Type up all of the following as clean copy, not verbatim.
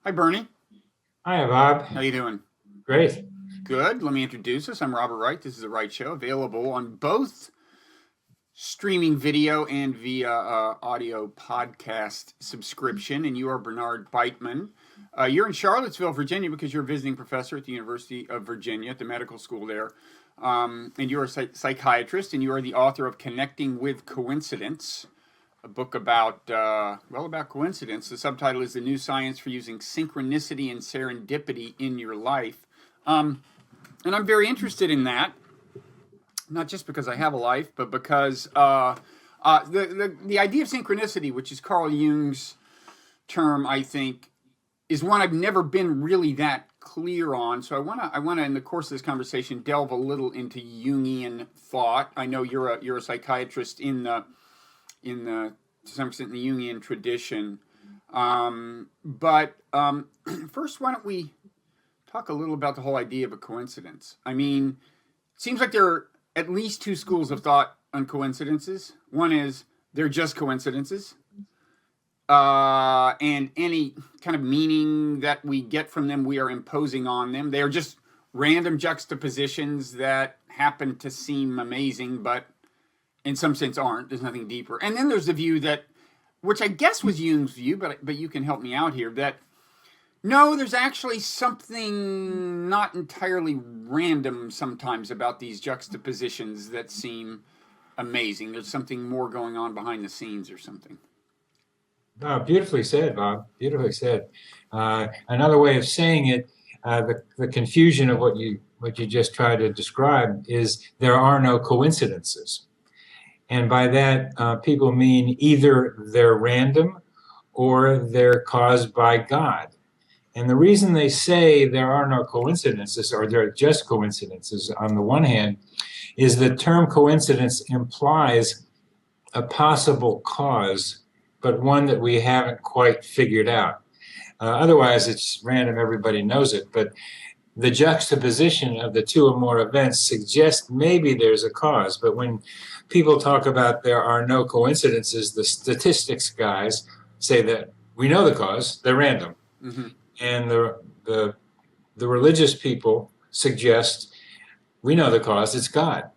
Hi, Bernie. Hi, Bob. How you doing? Great. Good. Let me introduce us. I'm Robert Wright. This is the Wright Show, available on both streaming video and via audio podcast subscription. And you are Bernard Beitman. You're in Charlottesville, Virginia, because you're a visiting professor at the University of Virginia at the medical school there. And you're a psychiatrist, and you are the author of Connecting with Coincidence, a book about, about coincidence. The subtitle is The New Science for Using Synchronicity and Serendipity in Your Life. And I'm very interested in that, not just because I have a life, but because the idea of synchronicity, which is Carl Jung's term, I think, is one I've never been really that clear on. So I wanna in the course of this conversation delve a little into Jungian thought. I know you're a psychiatrist in the to some extent in the Jungian tradition. But first, why don't we talk a little about the whole idea of a coincidence? I mean, it seems like there are at least two schools of thought on coincidences. One is they're just coincidences. And any kind of meaning that we get from them, we are imposing on them. They are just random juxtapositions that happen to seem amazing, but in some sense aren't. There's nothing deeper. And then there's the view that, which I guess was Jung's view, but you can help me out here, that no, there's actually something not entirely random sometimes about these juxtapositions that seem amazing. There's something more going on behind the scenes or something. Beautifully said, Bob. Beautifully said. Another way of saying it, the confusion of what you just tried to describe is there are no coincidences. And by that, people mean either they're random or they're caused by God. And the reason they say there are no coincidences, or they're just coincidences, on the one hand, is the term coincidence implies a possible cause, but one that we haven't quite figured out. Otherwise, it's random, everybody knows it, but the juxtaposition of the two or more events suggests maybe there's a cause. But when people talk about there are no coincidences, the statistics guys say that we know the cause, they're random. Mm-hmm. And the religious people suggest we know the cause, it's God.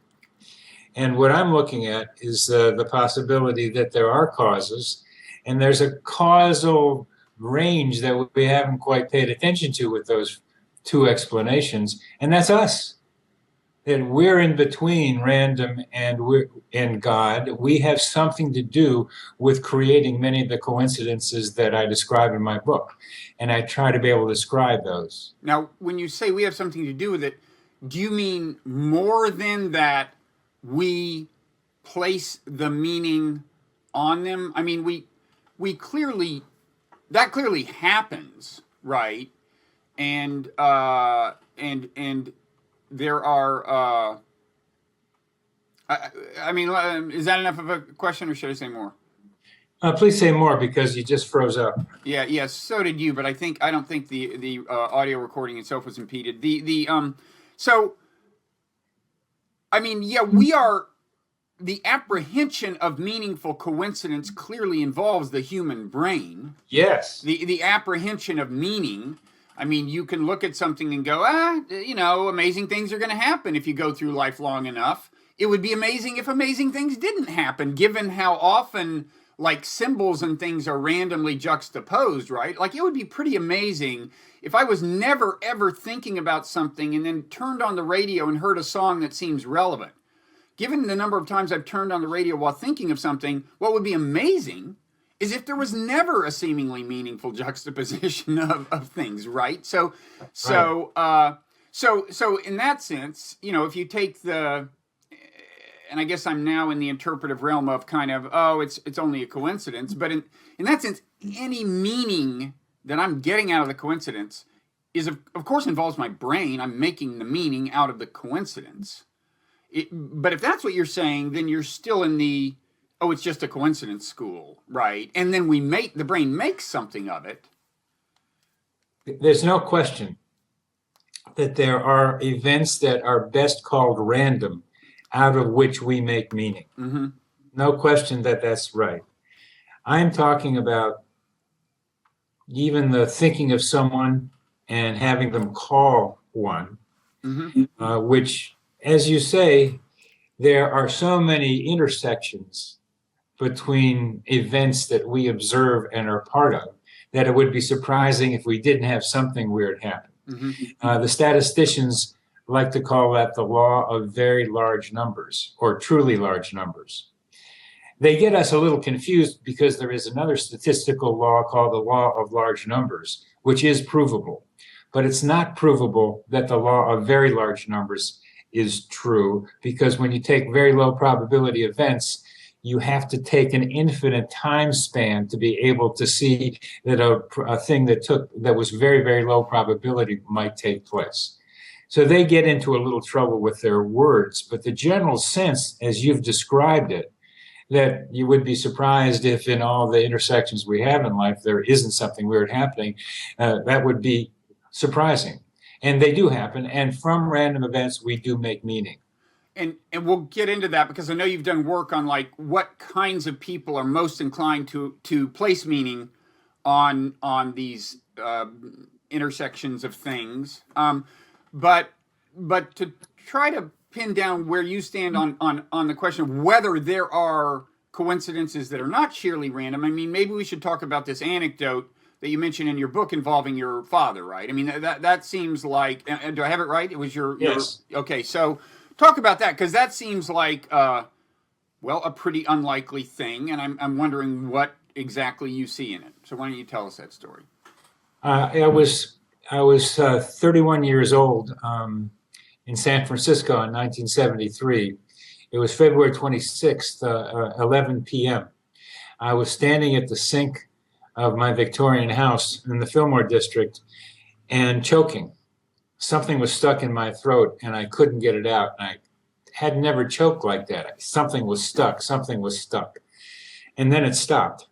And what I'm looking at is the possibility that there are causes, and there's a causal range that we haven't quite paid attention to with those two explanations, and that's us. That we're in between random and God. We have something to do with creating many of the coincidences that I describe in my book, and I try to be able to describe those. Now, when you say we have something to do with it, do you mean more than that we place the meaning on them? I mean, we clearly, that clearly happens, right? And there are, I mean, is that enough of a question, or should I say more? Please say more, because you just froze up. Yeah, so did you, but I don't think the audio recording itself was impeded. So, I mean, yeah, the apprehension of meaningful coincidence clearly involves the human brain. Yes. The apprehension of meaning. I mean, you can look at something and go, amazing things are going to happen if you go through life long enough. It would be amazing if amazing things didn't happen, given how often, like, symbols and things are randomly juxtaposed, right? Like, it would be pretty amazing if I was never, ever thinking about something and then turned on the radio and heard a song that seems relevant. Given the number of times I've turned on the radio while thinking of something, what would be amazing is if there was never a seemingly meaningful juxtaposition of things, right? So in that sense, if you take and I guess I'm now in the interpretive realm of kind of, it's only a coincidence, but in that sense, any meaning that I'm getting out of the coincidence is, of course, involves my brain. I'm making the meaning out of the coincidence. But if that's what you're saying, then you're still in the, it's just a coincidence school, right? And then the brain makes something of it. There's no question that there are events that are best called random, out of which we make meaning. Mm-hmm. No question that that's right. I'm talking about even the thinking of someone and having them call one, which, as you say, there are so many intersections between events that we observe and are part of that it would be surprising if we didn't have something weird happen. The statisticians like to call that the law of very large numbers or truly large numbers. They get us a little confused because there is another statistical law called the law of large numbers, which is provable. But it's not provable that the law of very large numbers is true, because when you take very low probability events, you have to take an infinite time span to be able to see that a thing that was very, very low probability might take place. So they get into a little trouble with their words, but the general sense, as you've described it, that you would be surprised if in all the intersections we have in life, there isn't something weird happening. That would be surprising. And they do happen. And from random events, we do make meaning. And we'll get into that because I know you've done work on like what kinds of people are most inclined to place meaning on these intersections of things. But to try to pin down where you stand on the question of whether there are coincidences that are not sheerly random. I mean, maybe we should talk about this anecdote that you mentioned in your book involving your father, right? I mean, that seems like, do I have it right? It was Yes. Okay, so talk about that, because that seems like, well, a pretty unlikely thing, and I'm wondering what exactly you see in it. So why don't you tell us that story? I was 31 years old in San Francisco in 1973. It was February 26th, 11 p.m. I was standing at the sink of my Victorian house in the Fillmore district and choking. Something was stuck in my throat and I couldn't get it out. I had never choked like that. Something was stuck. And then it stopped.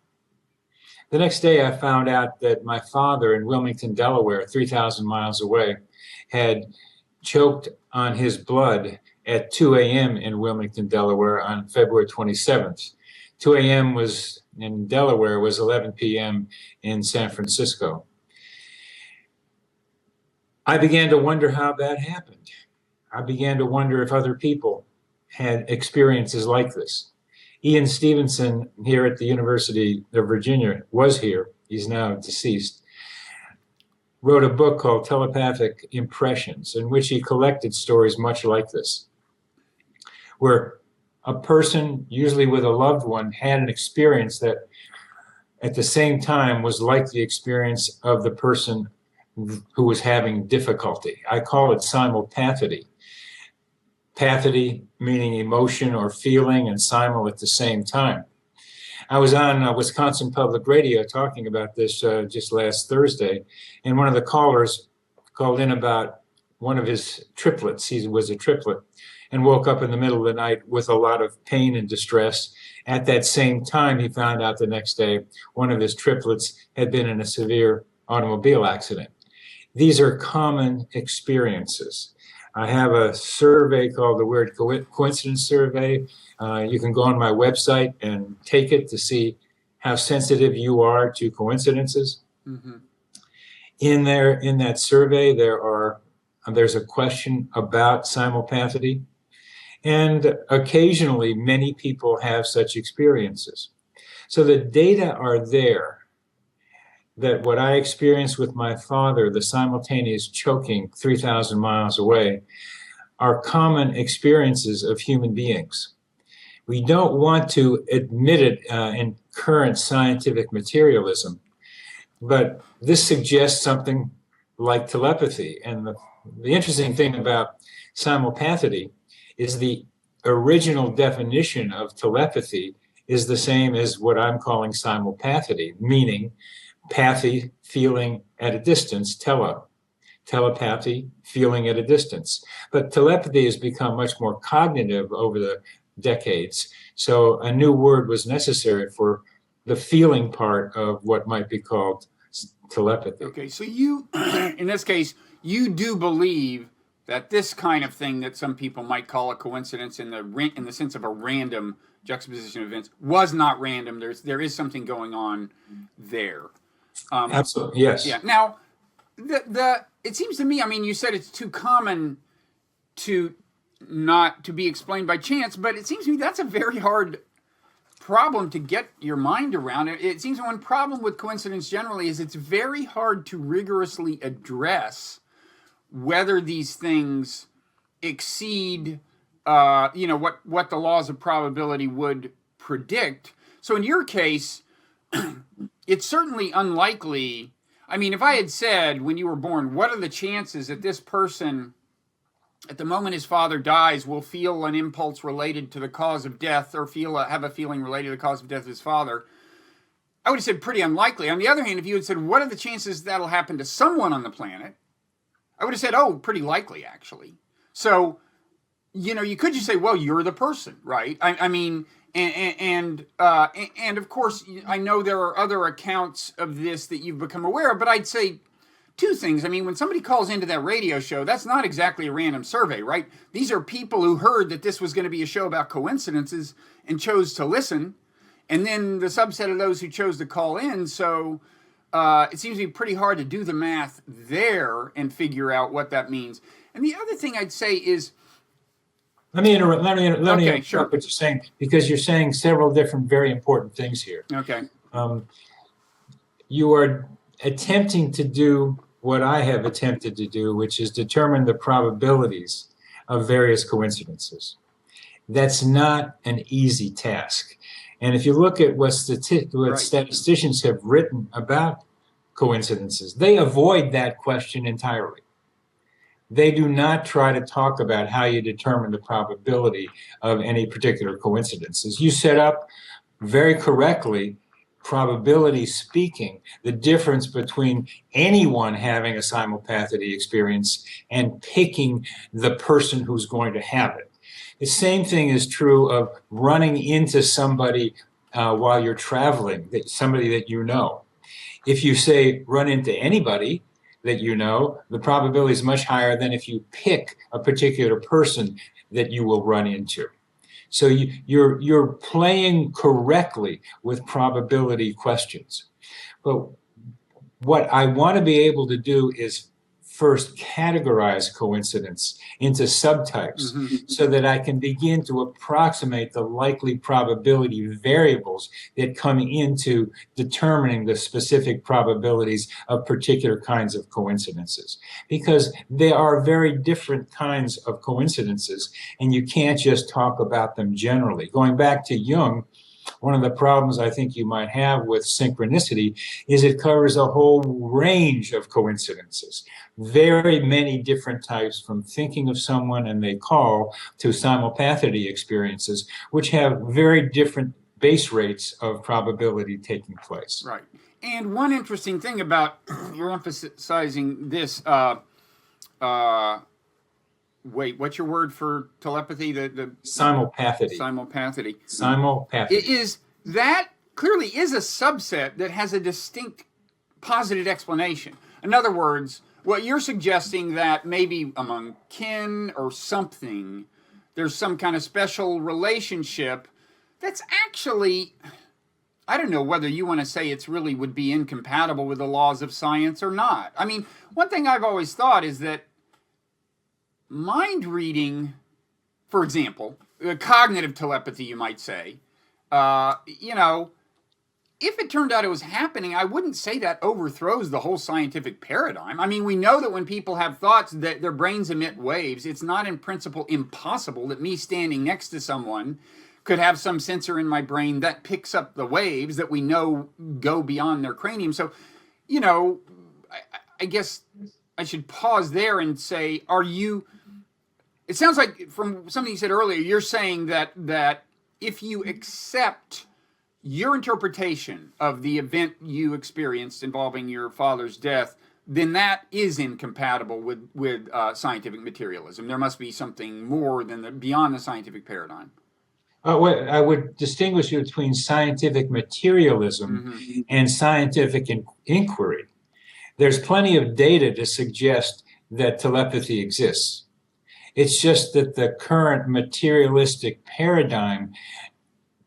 The next day I found out that my father in Wilmington, Delaware, 3,000 miles away, had choked on his blood at 2 a.m. in Wilmington, Delaware on February 27th. 2 a.m. was in Delaware was 11 p.m. in San Francisco. I began to wonder how that happened. I began to wonder if other people had experiences like this. Ian Stevenson here at the University of Virginia was here. He's now deceased. Wrote a book called Telepathic Impressions, in which he collected stories much like this, where a person, usually with a loved one, had an experience that at the same time was like the experience of the person who was having difficulty. I call it simulpathity. Pathity meaning emotion or feeling, and simul at the same time. I was on Wisconsin Public Radio talking about this just last Thursday, and one of the callers called in about one of his triplets. He was a triplet and woke up in the middle of the night with a lot of pain and distress. At that same time, he found out the next day one of his triplets had been in a severe automobile accident. These are common experiences. I have a survey called the Weird Coincidence Survey. You can go on my website and take it to see how sensitive you are to coincidences. Mm-hmm. In that survey, there's a question about simulpathity, and occasionally many people have such experiences. So the data are there that what I experienced with my father, the simultaneous choking 3,000 miles away, are common experiences of human beings. We don't want to admit it in current scientific materialism, but this suggests something like telepathy. And the interesting thing about simulpathity is the original definition of telepathy is the same as what I'm calling simulpathity, meaning pathy, feeling at a distance, telepathy, feeling at a distance. But telepathy has become much more cognitive over the decades. So a new word was necessary for the feeling part of what might be called telepathy. Okay, so you, in this case, you do believe that this kind of thing that some people might call a coincidence in the sense of a random juxtaposition of events was not random. There is something going on there. Absolutely, yes. Yeah. Now, it seems to me, I mean, you said it's too common to not to be explained by chance, but it seems to me that's a very hard problem to get your mind around. It seems one problem with coincidence generally is it's very hard to rigorously address whether these things exceed, what the laws of probability would predict. So in your case, it's certainly unlikely. I mean, if I had said when you were born, what are the chances that this person, at the moment his father dies, will feel an impulse related to the cause of death or have a feeling related to the cause of death of his father, I would have said pretty unlikely. On the other hand, if you had said, what are the chances that'll happen to someone on the planet, I would have said, oh, pretty likely, actually. So, you could just say, well, you're the person, right? I mean, and of course, I know there are other accounts of this that you've become aware of, but I'd say two things. I mean, when somebody calls into that radio show, that's not exactly a random survey, right? These are people who heard that this was going to be a show about coincidences and chose to listen. And then the subset of those who chose to call in. So it seems to be pretty hard to do the math there and figure out what that means. And the other thing I'd say is, Let me interrupt sure. what you're saying, because you're saying several different very important things here. Okay. You are attempting to do what I have attempted to do, which is determine the probabilities of various coincidences. That's not an easy task. And if you look at what statisticians have written about coincidences, they avoid that question entirely. They do not try to talk about how you determine the probability of any particular coincidences. You set up very correctly, probability speaking, the difference between anyone having a simulpathity experience and picking the person who's going to have it. The same thing is true of running into somebody while you're traveling, somebody that you know. If you say run into anybody that you know, the probability is much higher than if you pick a particular person that you will run into. So you're playing correctly with probability questions. But what I want to be able to do is first categorize coincidence into subtypes so that I can begin to approximate the likely probability variables that come into determining the specific probabilities of particular kinds of coincidences. Because there are very different kinds of coincidences, and you can't just talk about them generally. Going back to Jung, one of the problems I think you might have with synchronicity is it covers a whole range of coincidences. Very many different types, from thinking of someone and they call to simulpathity experiences, which have very different base rates of probability taking place. Right. And one interesting thing about you're emphasizing this, what's your word for telepathy? The simulpathity. Simulpathity. Simulpathity. It is that clearly is a subset that has a distinct positive explanation. In other words, what you're suggesting that maybe among kin or something, there's some kind of special relationship that's actually, I don't know whether you want to say it's really would be incompatible with the laws of science or not. I mean, one thing I've always thought is that mind reading, for example, cognitive telepathy, you might say, if it turned out it was happening, I wouldn't say that overthrows the whole scientific paradigm. I mean, we know that when people have thoughts that their brains emit waves, it's not in principle impossible that me standing next to someone could have some sensor in my brain that picks up the waves that we know go beyond their cranium. So, I guess I should pause there and say, it sounds like from something you said earlier, you're saying that if you accept your interpretation of the event you experienced involving your father's death, then that is incompatible with scientific materialism. There must be something more than beyond the scientific paradigm. I would distinguish between scientific materialism and scientific inquiry. There's plenty of data to suggest that telepathy exists. It's just that the current materialistic paradigm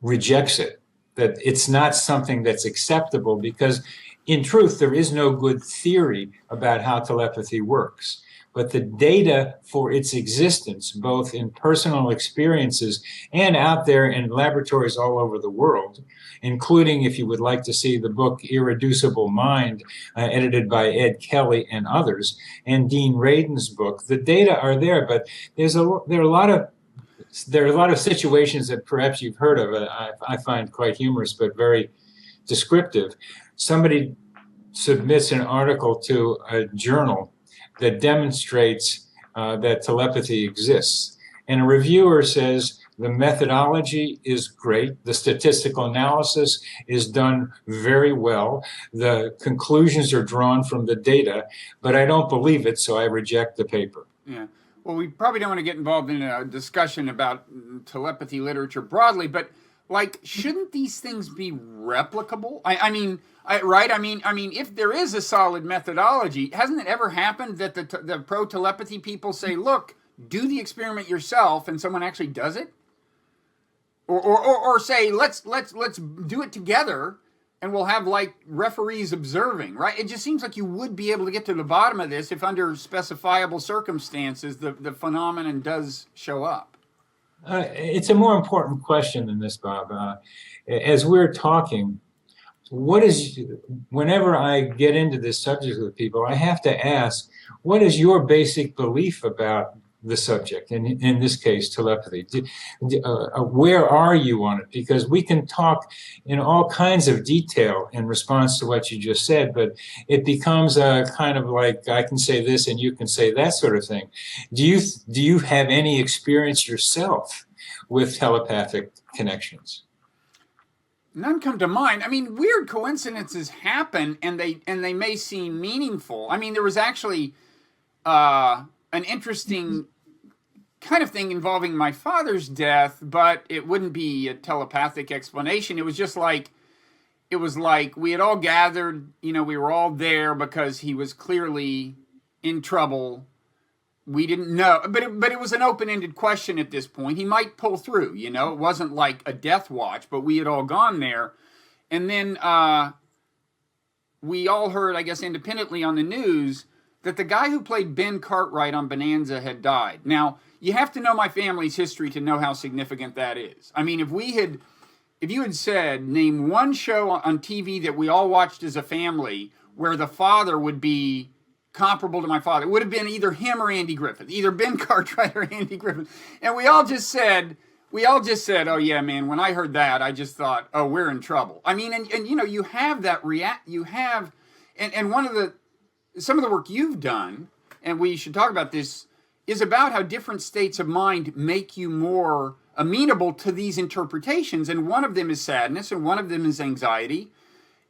rejects it, that it's not something that's acceptable, because in truth, there is no good theory about how telepathy works. But the data for its existence, both in personal experiences and out there in laboratories all over the world, including, if you would like to see the book Irreducible Mind, edited by Ed Kelly and others, and Dean Radin's book, the data are there. But there are a lot of situations that perhaps you've heard of. I find quite humorous, but very descriptive. Somebody submits an article to a journal that demonstrates that telepathy exists. And a reviewer says the methodology is great, the statistical analysis is done very well, the conclusions are drawn from the data, but I don't believe it, so I reject the paper. Yeah. Well, we probably don't want to get involved in a discussion about telepathy literature broadly, but like, shouldn't these things be replicable? I mean, if there is a solid methodology, hasn't it ever happened that the pro-telepathy people say, look, do the experiment yourself, and someone actually does it? Or say, let's do it together, and we'll have, like, referees observing, right? It just seems like you would be able to get to the bottom of this if under specifiable circumstances the phenomenon does show up. It's a more important question than this, Bob. As we're talking, whenever I get into this subject with people, I have to ask, what is your basic belief about the subject, in this case, telepathy? Where are you on it? Because we can talk in all kinds of detail in response to what you just said, but it becomes a kind of like, I can say this and you can say that sort of thing. Do you have any experience yourself with telepathic connections? None come to mind. I mean, weird coincidences happen, and they may seem meaningful. I mean, there was actually an interesting kind of thing involving my father's death, but it wouldn't be a telepathic explanation. It was just like, we had all gathered, we were all there because he was clearly in trouble. We didn't know, but it was an open-ended question at this point. He might pull through, it wasn't like a death watch, but we had all gone there. And then we all heard, I guess, independently on the news that the guy who played Ben Cartwright on Bonanza had died. Now, you have to know my family's history to know how significant that is. I mean, if you had said, name one show on TV that we all watched as a family where the father would be comparable to my father, it would have been either him or Andy Griffith, either Ben Cartwright or Andy Griffith. And we all just said, oh yeah, man, when I heard that, I just thought, oh, we're in trouble. I mean, and you have that and some of the work you've done, and we should talk about this, is about how different states of mind make you more amenable to these interpretations. And one of them is sadness, and one of them is anxiety.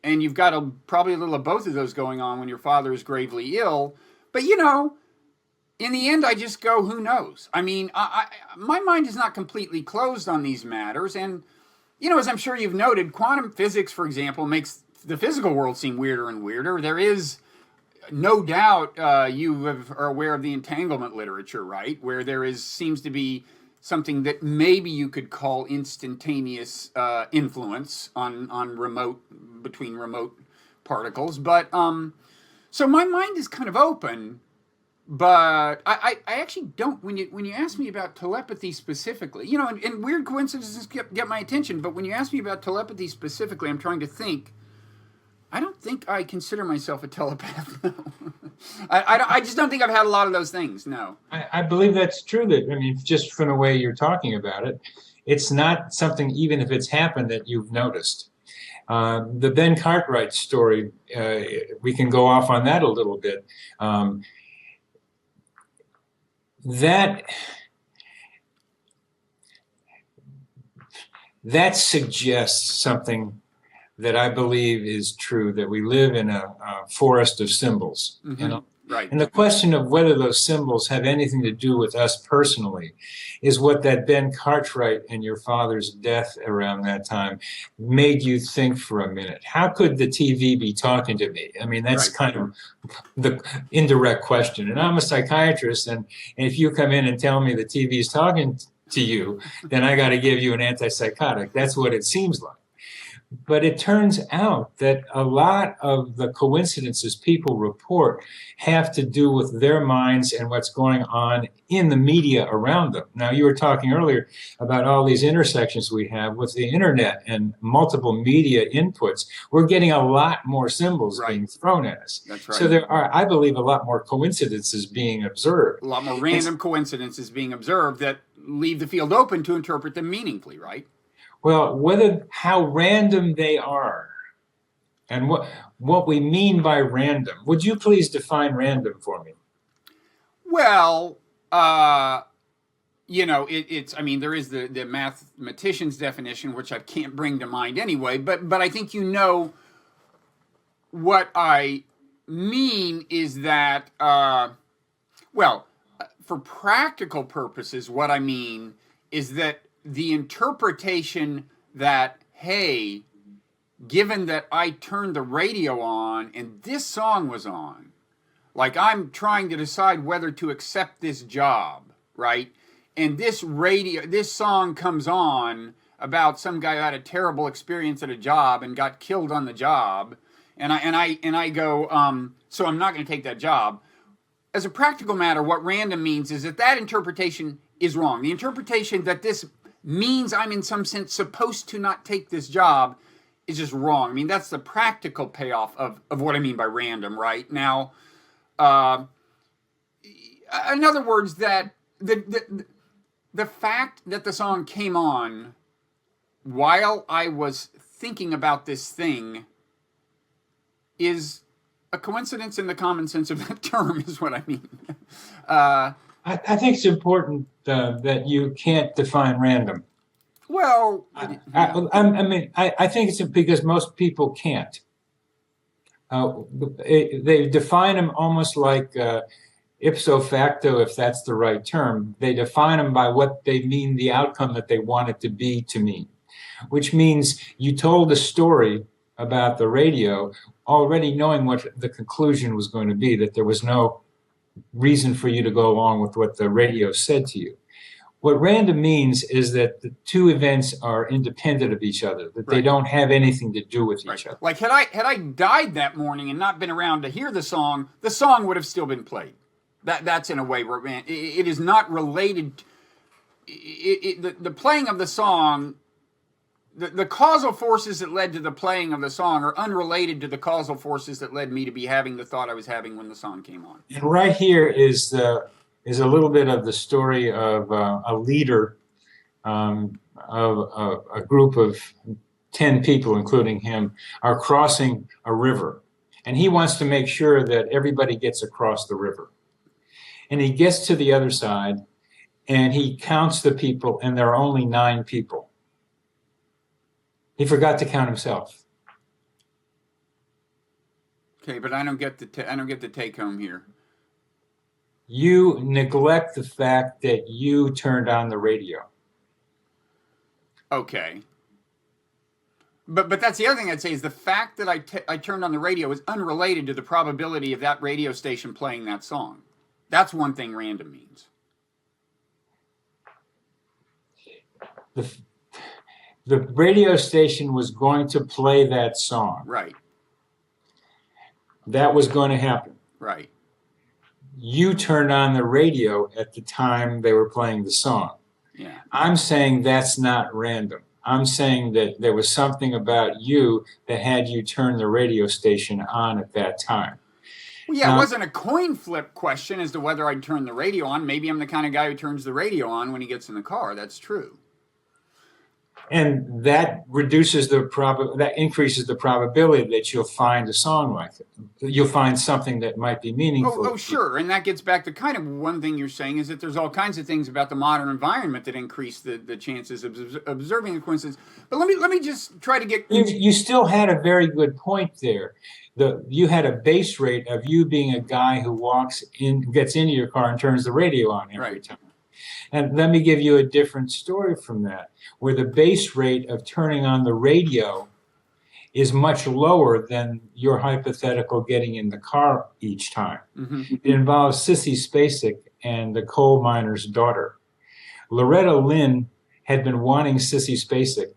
And you've got probably a little of both of those going on when your father is gravely ill. But, in the end, I just go, who knows? I mean, my mind is not completely closed on these matters. And, as I'm sure you've noted, quantum physics, for example, makes the physical world seem weirder and weirder. There is no doubt you are aware of the entanglement literature, right? Where there seems to be something that maybe you could call instantaneous influence between remote particles. But so my mind is kind of open, but I actually don't. When you ask me about telepathy specifically, and weird coincidences get my attention. But when you ask me about telepathy specifically, I'm trying to think. I don't think I consider myself a telepath. No. I just don't think I've had a lot of those things. No. I believe that's true. Just from the way you're talking about it, it's not something, even if it's happened, that you've noticed. The Ben Cartwright story, we can go off on that a little bit. That suggests something that I believe is true, that we live in a forest of symbols. Mm-hmm. Right. And the question of whether those symbols have anything to do with us personally is what that Ben Cartwright and your father's death around that time made you think for a minute. How could the TV be talking to me? I mean, that's right. Kind of the indirect question. And I'm a psychiatrist, and if you come in and tell me the TV is talking to you, then I got to give you an antipsychotic. That's what it seems like. But it turns out that a lot of the coincidences people report have to do with their minds and what's going on in the media around them. Now, you were talking earlier about all these intersections we have with the internet and multiple media inputs. We're getting a lot more symbols being thrown at us. That's right. So there are, I believe, a lot more coincidences being observed. A lot more random coincidences being observed that leave the field open to interpret them meaningfully, right? Well, how random they are and what we mean by random. Would you please define random for me? Well, it's, I mean, there is the mathematician's definition, which I can't bring to mind anyway, but I think what I mean is that, for practical purposes, what I mean is that the interpretation that, hey, given that I turned the radio on and this song was on, like I'm trying to decide whether to accept this job, right? And this song comes on about some guy who had a terrible experience at a job and got killed on the job, and I go, so I'm not going to take that job. As a practical matter, what random means is that interpretation is wrong. The interpretation that this means I'm in some sense supposed to not take this job is just wrong. I mean, that's the practical payoff of what I mean by random, right? Now, in other words, that the fact that the song came on while I was thinking about this thing is a coincidence in the common sense of that term, is what I mean. I think it's important that you can't define random. Well, I think it's because most people can't. They define them almost like ipso facto, if that's the right term. They define them by what they mean, the outcome that they want it to be to mean, which means you told a story about the radio already knowing what the conclusion was going to be, that there was no reason for you to go along with what the radio said to you. What random means is that the two events are independent of each other, that they don't have anything to do with each other. Like had I died that morning and not been around to hear the song would have still been played. That's in a way where it is not related. The playing of the song, the causal forces that led to the playing of the song are unrelated to the causal forces that led me to be having the thought I was having when the song came on. And right here is a little bit of the story of a leader of a group of 10 people, including him, are crossing a river. And he wants to make sure that everybody gets across the river. And he gets to the other side, and he counts the people, and there are only 9 people. He forgot to count himself. Okay, but I don't get the take home here. You neglect the fact that you turned on the radio. Okay. But that's the other thing I'd say is the fact that I turned on the radio is unrelated to the probability of that radio station playing that song. That's one thing random means. The radio station was going to play that song. Right. That was going to happen. Right. You turned on the radio at the time they were playing the song. Yeah. I'm saying that's not random. I'm saying that there was something about you that had you turn the radio station on at that time. Well, yeah, it wasn't a coin flip question as to whether I'd turn the radio on. Maybe I'm the kind of guy who turns the radio on when he gets in the car. That's true. And that increases the probability that you'll find a song like it. You'll find something that might be meaningful. Oh, sure. And that gets back to kind of one thing you're saying is that there's all kinds of things about the modern environment that increase the chances of observing a coincidence. But let me just try to get... You still had a very good point there. You had a base rate of you being a guy who gets into your car and turns the radio on every time. And let me give you a different story from that, where the base rate of turning on the radio is much lower than your hypothetical getting in the car each time. Mm-hmm. It involves Sissy Spacek and the coal miner's daughter. Loretta Lynn had been wanting Sissy Spacek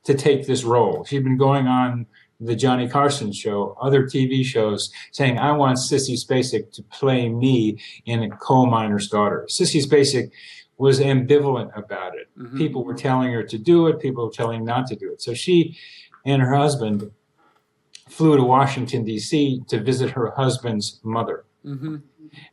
to take this role. She'd been going on the Johnny Carson show, other TV shows, saying, I want Sissy Spacek to play me in A Coal Miner's Daughter. Sissy Spacek was ambivalent about it. Mm-hmm. People were telling her to do it. People were telling her not to do it. So she and her husband flew to Washington, D.C. to visit her husband's mother. Mm-hmm.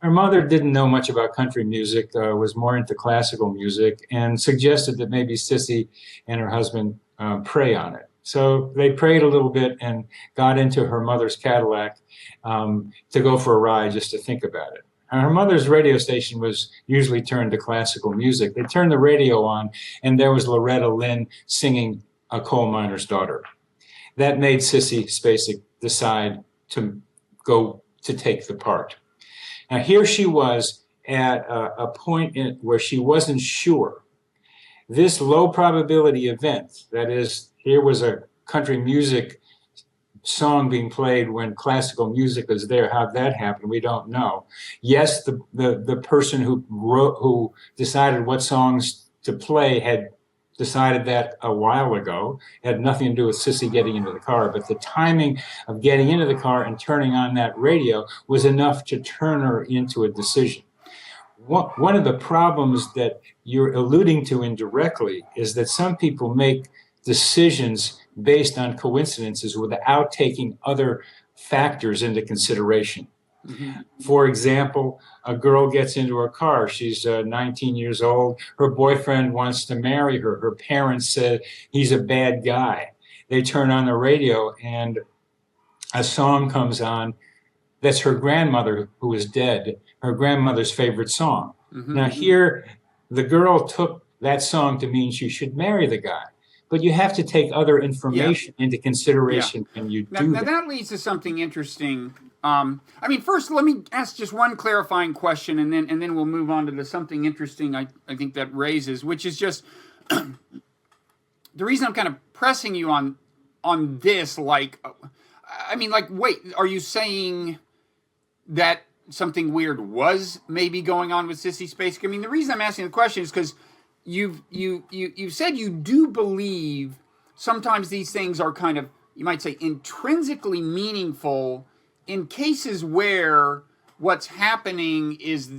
Her mother didn't know much about country music, was more into classical music, and suggested that maybe Sissy and her husband pray on it. So they prayed a little bit and got into her mother's Cadillac to go for a ride just to think about it. And her mother's radio station was usually turned to classical music. They turned the radio on, and there was Loretta Lynn singing A Coal Miner's Daughter. That made Sissy Spacek decide to go to take the part. Now, here she was at a point where she wasn't sure. This low probability event, that is, here was a country music song being played when classical music was there. How that happened, we don't know. Yes, the person who decided what songs to play had decided that a while ago. It had nothing to do with Sissy getting into the car, but the timing of getting into the car and turning on that radio was enough to turn her into a decision. One of the problems that you're alluding to indirectly is that some people make decisions based on coincidences without taking other factors into consideration. Mm-hmm. For example, a girl gets into her car. She's 19 years old. Her boyfriend wants to marry her. Her parents said he's a bad guy. They turn on the radio and a song comes on that's her grandmother, who is dead, her grandmother's favorite song. Mm-hmm. Now here, the girl took that song to mean she should marry the guy. But you have to take other information into consideration when you do that. Now that leads to something interesting. First, let me ask just one clarifying question, and then we'll move on to the something interesting I think that raises, which is just the reason I'm kind of pressing you on this. Wait, are you saying that something weird was maybe going on with Sissy Spacek? I mean, the reason I'm asking the question is because you've said you do believe sometimes these things are kind of, you might say, intrinsically meaningful in cases where what's happening is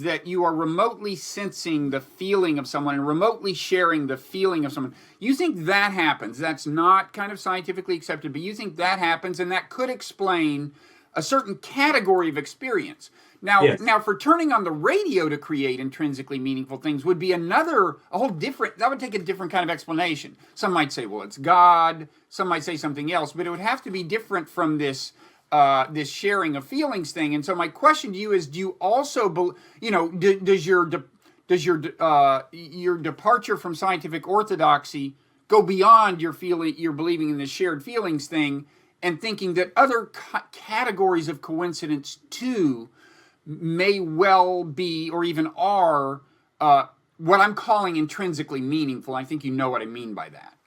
that you are remotely sensing the feeling of someone and remotely sharing the feeling of someone. You think that happens. That's not kind of scientifically accepted, but you think that happens, and that could explain a certain category of experience. Now, yes. Now, for turning on the radio to create intrinsically meaningful things would be that would take a different kind of explanation. Some might say, well, it's God. Some might say something else, but it would have to be different from this sharing of feelings thing. And so my question to you is, do you also, does your departure from scientific orthodoxy go beyond your believing in this shared feelings thing and thinking that other categories of coincidence too may well be, or even are, what I'm calling intrinsically meaningful? I think you know what I mean by that.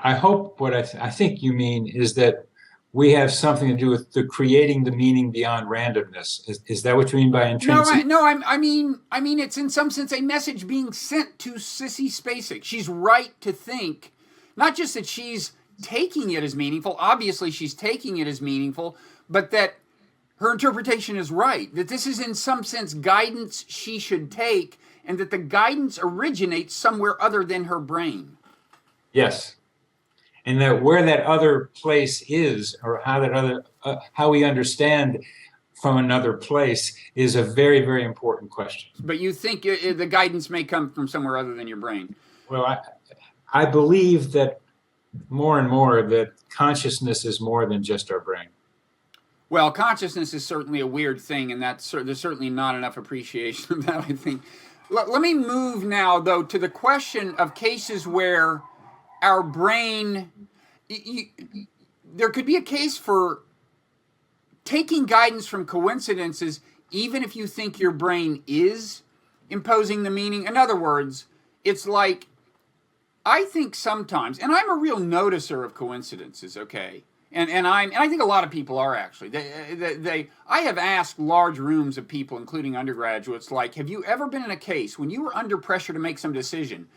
I hope what I think you mean is that we have something to do with the creating the meaning beyond randomness. Is that what you mean by intrinsic? I mean it's in some sense a message being sent to Sissy Spacek. She's right to think, not just that she's taking it as meaningful, obviously she's taking it as meaningful, but that her interpretation is right, that this is in some sense guidance she should take, and that the guidance originates somewhere other than her brain. Yes. And that where that other place is, or how we understand from another place, is a very, very important question. But you think the guidance may come from somewhere other than your brain? Well, I believe that more and more that consciousness is more than just our brain. Well, consciousness is certainly a weird thing, and there's certainly not enough appreciation of that, I think. Let me move now, though, to the question of cases where our brain, there could be a case for taking guidance from coincidences, even if you think your brain is imposing the meaning. In other words, it's like, I think sometimes, and I'm a real noticer of coincidences, okay? And I think a lot of people are actually. I have asked large rooms of people, including undergraduates, like, have you ever been in a case when you were under pressure to make some decision,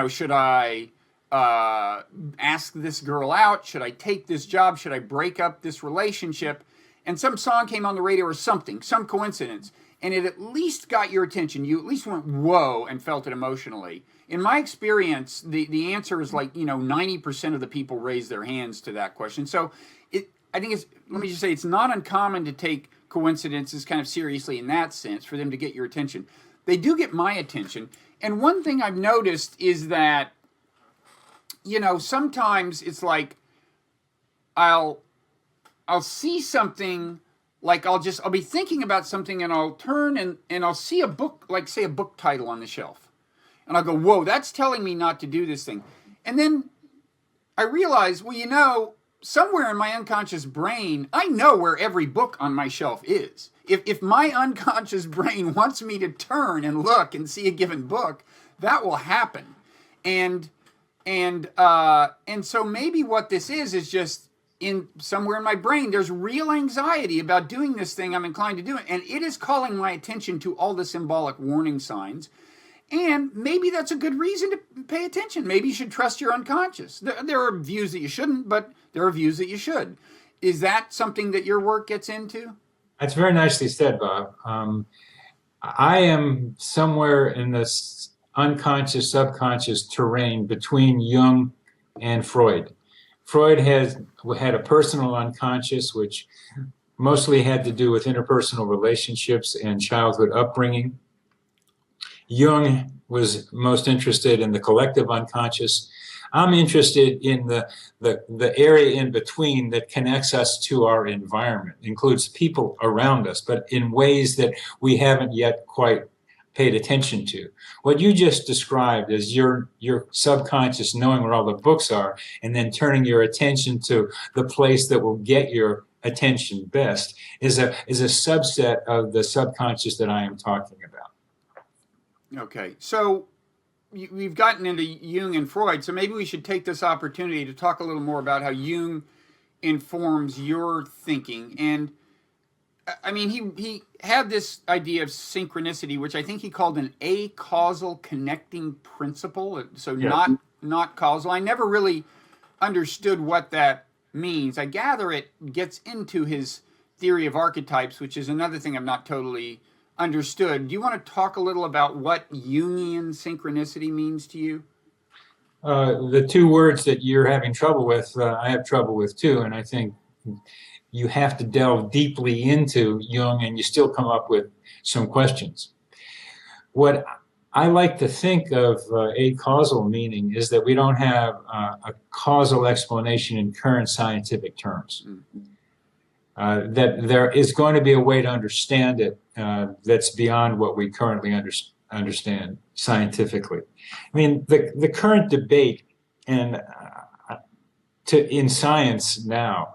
should I ask this girl out? Should I take this job? Should I break up this relationship? And some song came on the radio or something, some coincidence, and it at least got your attention. You at least went, whoa, and felt it emotionally. In my experience, the answer is 90% of the people raise their hands to that question. So I think let me just say, it's not uncommon to take coincidences kind of seriously in that sense for them to get your attention. They do get my attention. And one thing I've noticed is that, sometimes it's like I'll see something, like I'll be thinking about something and I'll turn and I'll see a book, like say a book title on the shelf. And I'll go, whoa, that's telling me not to do this thing. And then I realize, well, somewhere in my unconscious brain, I know where every book on my shelf is. If my unconscious brain wants me to turn and look and see a given book, that will happen. And so maybe what this is just somewhere in my brain, there's real anxiety about doing this thing I'm inclined to do. And it is calling my attention to all the symbolic warning signs. And maybe that's a good reason to pay attention. Maybe you should trust your unconscious. There are views that you shouldn't, but there are views that you should. Is that something that your work gets into? That's very nicely said, Bob. I am somewhere in this unconscious, subconscious terrain between Jung and Freud. Freud had a personal unconscious, which mostly had to do with interpersonal relationships and childhood upbringing. Jung was most interested in the collective unconscious. I'm interested in the area in between that connects us to our environment, includes people around us, but in ways that we haven't yet quite paid attention to. What you just described as your subconscious knowing where all the books are and then turning your attention to the place that will get your attention best is a subset of the subconscious that I am talking about. Okay, so we've gotten into Jung and Freud, so maybe we should take this opportunity to talk a little more about how Jung informs your thinking. And I mean, he had this idea of synchronicity, which I think he called an acausal connecting principle. So yes. not causal. I never really understood what that means. I gather it gets into his theory of archetypes, which is another thing I'm not totally understood. Do you want to talk a little about what Jungian synchronicity means to you? The two words that you're having trouble with, I have trouble with too, and I think you have to delve deeply into Jung and you still come up with some questions. What I like to think of acausal meaning is that we don't have a causal explanation in current scientific terms. Mm-hmm. That there is going to be a way to understand it that's beyond what we currently understand scientifically. I mean, the current debate in science now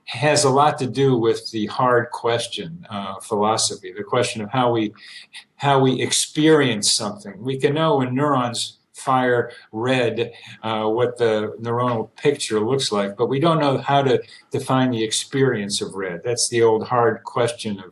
has a lot to do with the hard question philosophy, the question of how we experience something. We can know when neurons fire red what the neuronal picture looks like, but we don't know how to define the experience of red. That's the old hard question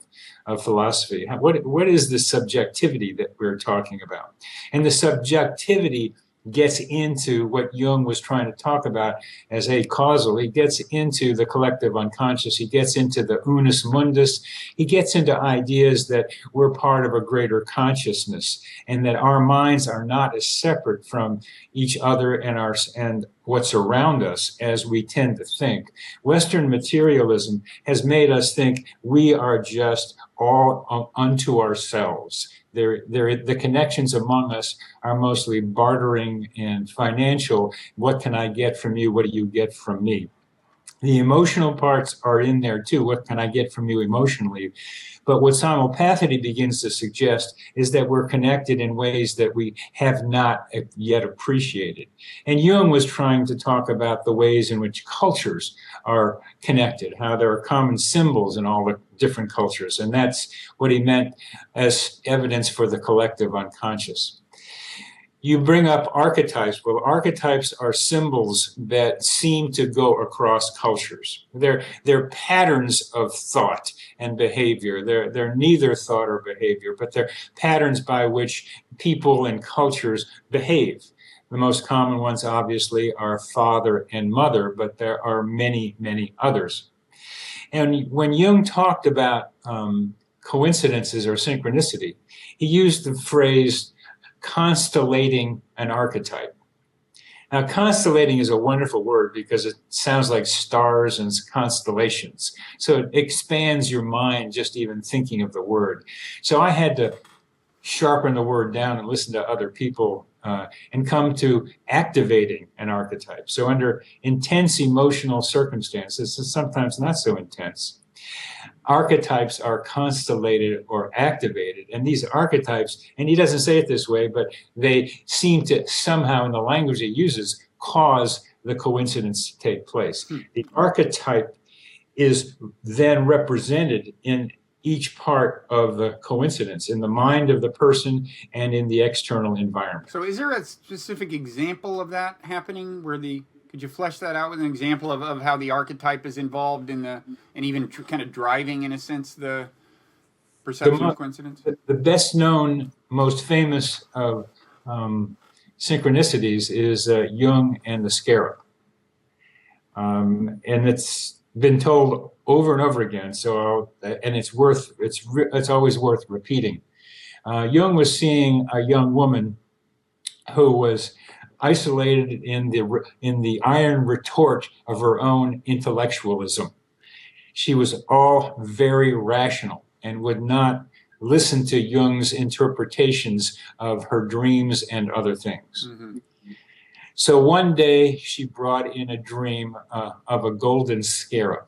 of philosophy. What is the subjectivity that we're talking about? And the subjectivity gets into what Jung was trying to talk about as acausal. He gets into the collective unconscious. He gets into the unus mundus. He gets into ideas that we're part of a greater consciousness and that our minds are not as separate from each other and what's around us as we tend to think. Western materialism has made us think we are just all unto ourselves. The connections among us are mostly bartering and financial. What can I get from you? What do you get from me? The emotional parts are in there too. What can I get from you emotionally? But what simulpathity begins to suggest is that we're connected in ways that we have not yet appreciated. And Jung was trying to talk about the ways in which cultures are connected, how there are common symbols in all the different cultures. And that's what he meant as evidence for the collective unconscious. You bring up archetypes. Well, archetypes are symbols that seem to go across cultures. They're patterns of thought and behavior. They're neither thought or behavior, but they're patterns by which people and cultures behave. The most common ones, obviously, are father and mother, but there are many, many others. And when Jung talked about coincidences or synchronicity, he used the phrase constellating an archetype. Now, constellating is a wonderful word because it sounds like stars and constellations. So it expands your mind just even thinking of the word. So I had to sharpen the word down and listen to other people and come to activating an archetype. So under intense emotional circumstances, and sometimes not so intense, archetypes are constellated or activated. And these archetypes, and he doesn't say it this way, but they seem to somehow, in the language he uses, cause the coincidence to take place. The archetype is then represented in each part of the coincidence, in the mind of the person and in the external environment. So is there a specific example of that happening where could you flesh that out with an example of how the archetype is involved in and even kind of driving, in a sense, the perception of coincidence? The best known, most famous of synchronicities is Jung and the scarab. And it's been told over and over again. So, and it's always worth repeating. Jung was seeing a young woman who was isolated in the iron retort of her own intellectualism. She was all very rational and would not listen to Jung's interpretations of her dreams and other things. Mm-hmm. So one day she brought in a dream of a golden scarab.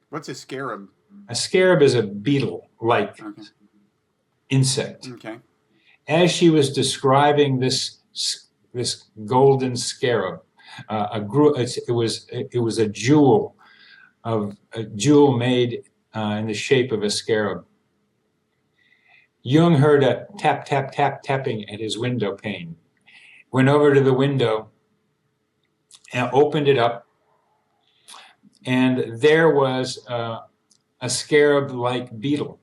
What's a scarab? A scarab is a beetle-like insect. Okay. As she was describing this golden scarab, it was a jewel made in the shape of a scarab. Jung heard a tap, tap, tap, tapping at his window pane. Went over to the window and opened it up, and there was a scarab-like beetle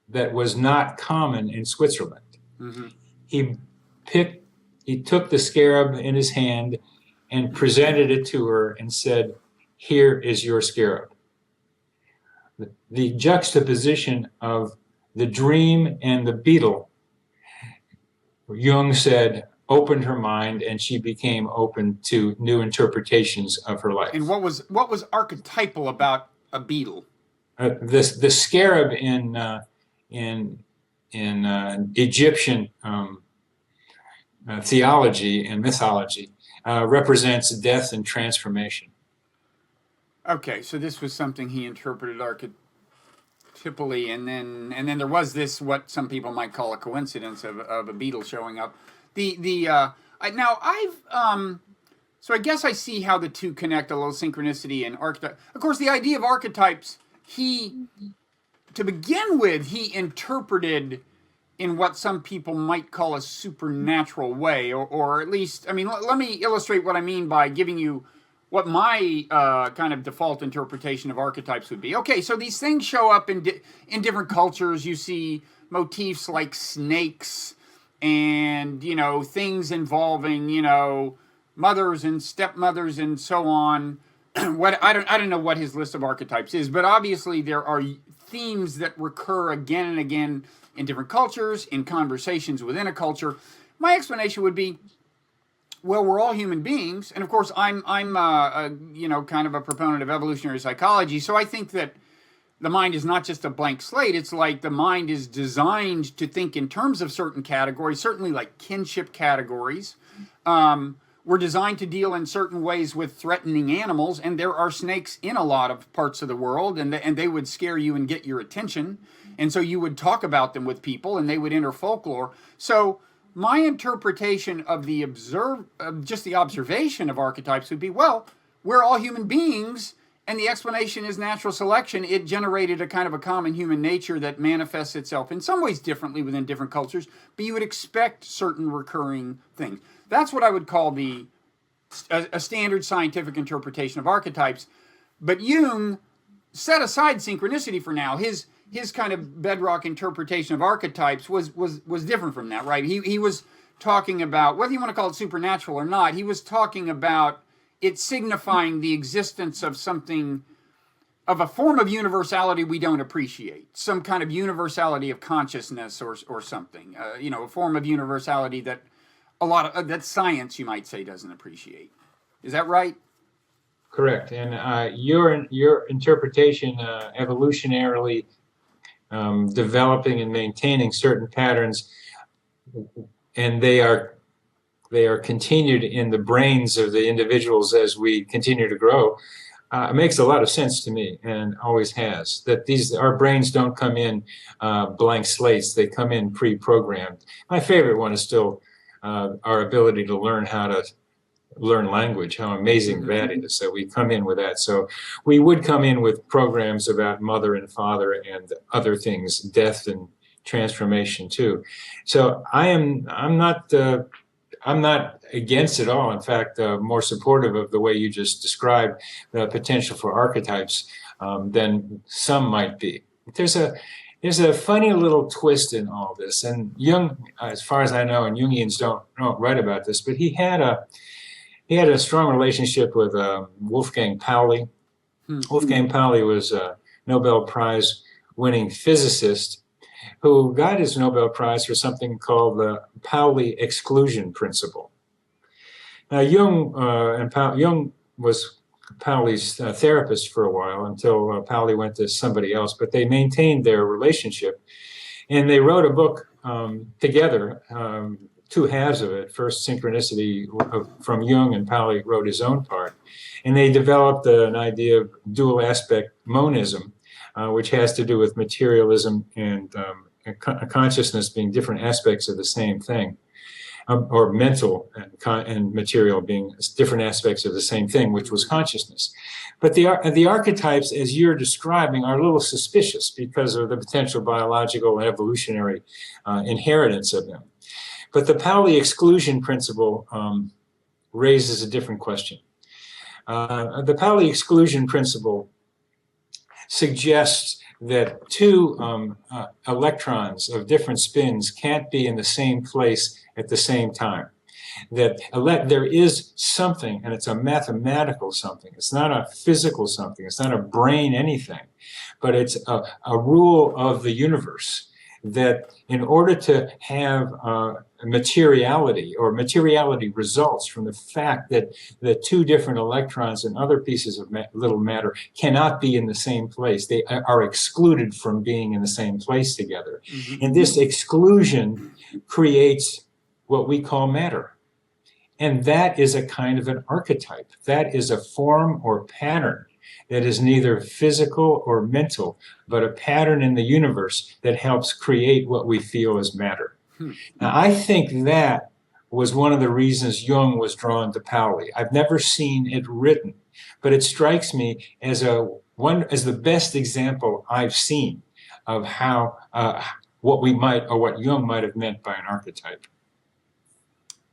that was not common in Switzerland. Mm-hmm. He took the scarab in his hand and presented it to her and said, "Here is your scarab." The juxtaposition of the dream and the beetle, Jung said, opened her mind, and she became open to new interpretations of her life. And what was archetypal about a beetle? The scarab in Egyptian theology and mythology represents death and transformation. Okay, so this was something he interpreted archetypally, and then there was this, what some people might call a coincidence of a beetle showing up. So I guess I see how the two connect, a little synchronicity and archetype. Of course, the idea of archetypes, to begin with, he interpreted in what some people might call a supernatural way, or at least, I mean, let me illustrate what I mean by giving you what my kind of default interpretation of archetypes would be. Okay, so these things show up in different cultures. You see motifs like snakes and, things involving, mothers and stepmothers and so on. I don't know what his list of archetypes is, but obviously there are themes that recur again and again in different cultures, in conversations within a culture. My explanation would be, well, we're all human beings, and of course, I'm kind of a proponent of evolutionary psychology. So I think that the mind is not just a blank slate. It's like the mind is designed to think in terms of certain categories, certainly like kinship categories. We're designed to deal in certain ways with threatening animals, and there are snakes in a lot of parts of the world, and they would scare you and get your attention, and so you would talk about them with people, and they would enter folklore. So my interpretation of just the observation of archetypes would be, well, we're all human beings, And the explanation is natural selection. It generated a kind of a common human nature that manifests itself in some ways differently within different cultures, but you would expect certain recurring things. That's what I would call a standard scientific interpretation of archetypes. But Jung set aside synchronicity for now. His kind of bedrock interpretation of archetypes was different from that, right? He was talking about, whether you want to call it supernatural or not, he was talking about it signifying the existence of something, of a form of universality we don't appreciate, some kind of universality of consciousness or something, a form of universality that that science, you might say, doesn't appreciate. Is that right? Correct. And your interpretation, evolutionarily developing and maintaining certain patterns, and they are continued in the brains of the individuals as we continue to grow. It makes a lot of sense to me, and always has. That our brains don't come in blank slates; they come in pre-programmed. My favorite one is still our ability to learn how to learn language. How amazing that is! So we come in with that. So we would come in with programs about mother and father and other things, death and transformation too. So I'm not against it all. In fact, more supportive of the way you just described the potential for archetypes than some might be. There's a funny little twist in all this, and Jung, as far as I know, and Jungians don't write about this, but he had a strong relationship with Wolfgang Pauli. Wolfgang Pauli was a Nobel Prize winning physicist who got his Nobel Prize for something called the Pauli exclusion principle. Now, Jung was Pauli's therapist for a while until Pauli went to somebody else, but they maintained their relationship. And they wrote a book together, two halves of it. First, Synchronicity from Jung, and Pauli wrote his own part. And they developed an idea of dual aspect monism, which has to do with materialism and consciousness being different aspects of the same thing, or mental and material being different aspects of the same thing, which was consciousness. But the archetypes, as you're describing, are a little suspicious because of the potential biological and evolutionary inheritance of them. But the Pauli exclusion principle raises a different question. The Pauli exclusion principle suggests that two electrons of different spins can't be in the same place at the same time. That there is something, and it's a mathematical something. It's not a physical something. It's not a brain anything, but it's a rule of the universe that in order to have materiality, or materiality results from the fact that the two different electrons and other pieces of little matter cannot be in the same place. They are excluded from being in the same place together. And this exclusion creates what we call matter. And that is a kind of an archetype. That is a form or pattern that is neither physical or mental, but a pattern in the universe that helps create what we feel as matter. Now, I think that was one of the reasons Jung was drawn to Pauli. I've never seen it written, but it strikes me as the best example I've seen of how what Jung might have meant by an archetype.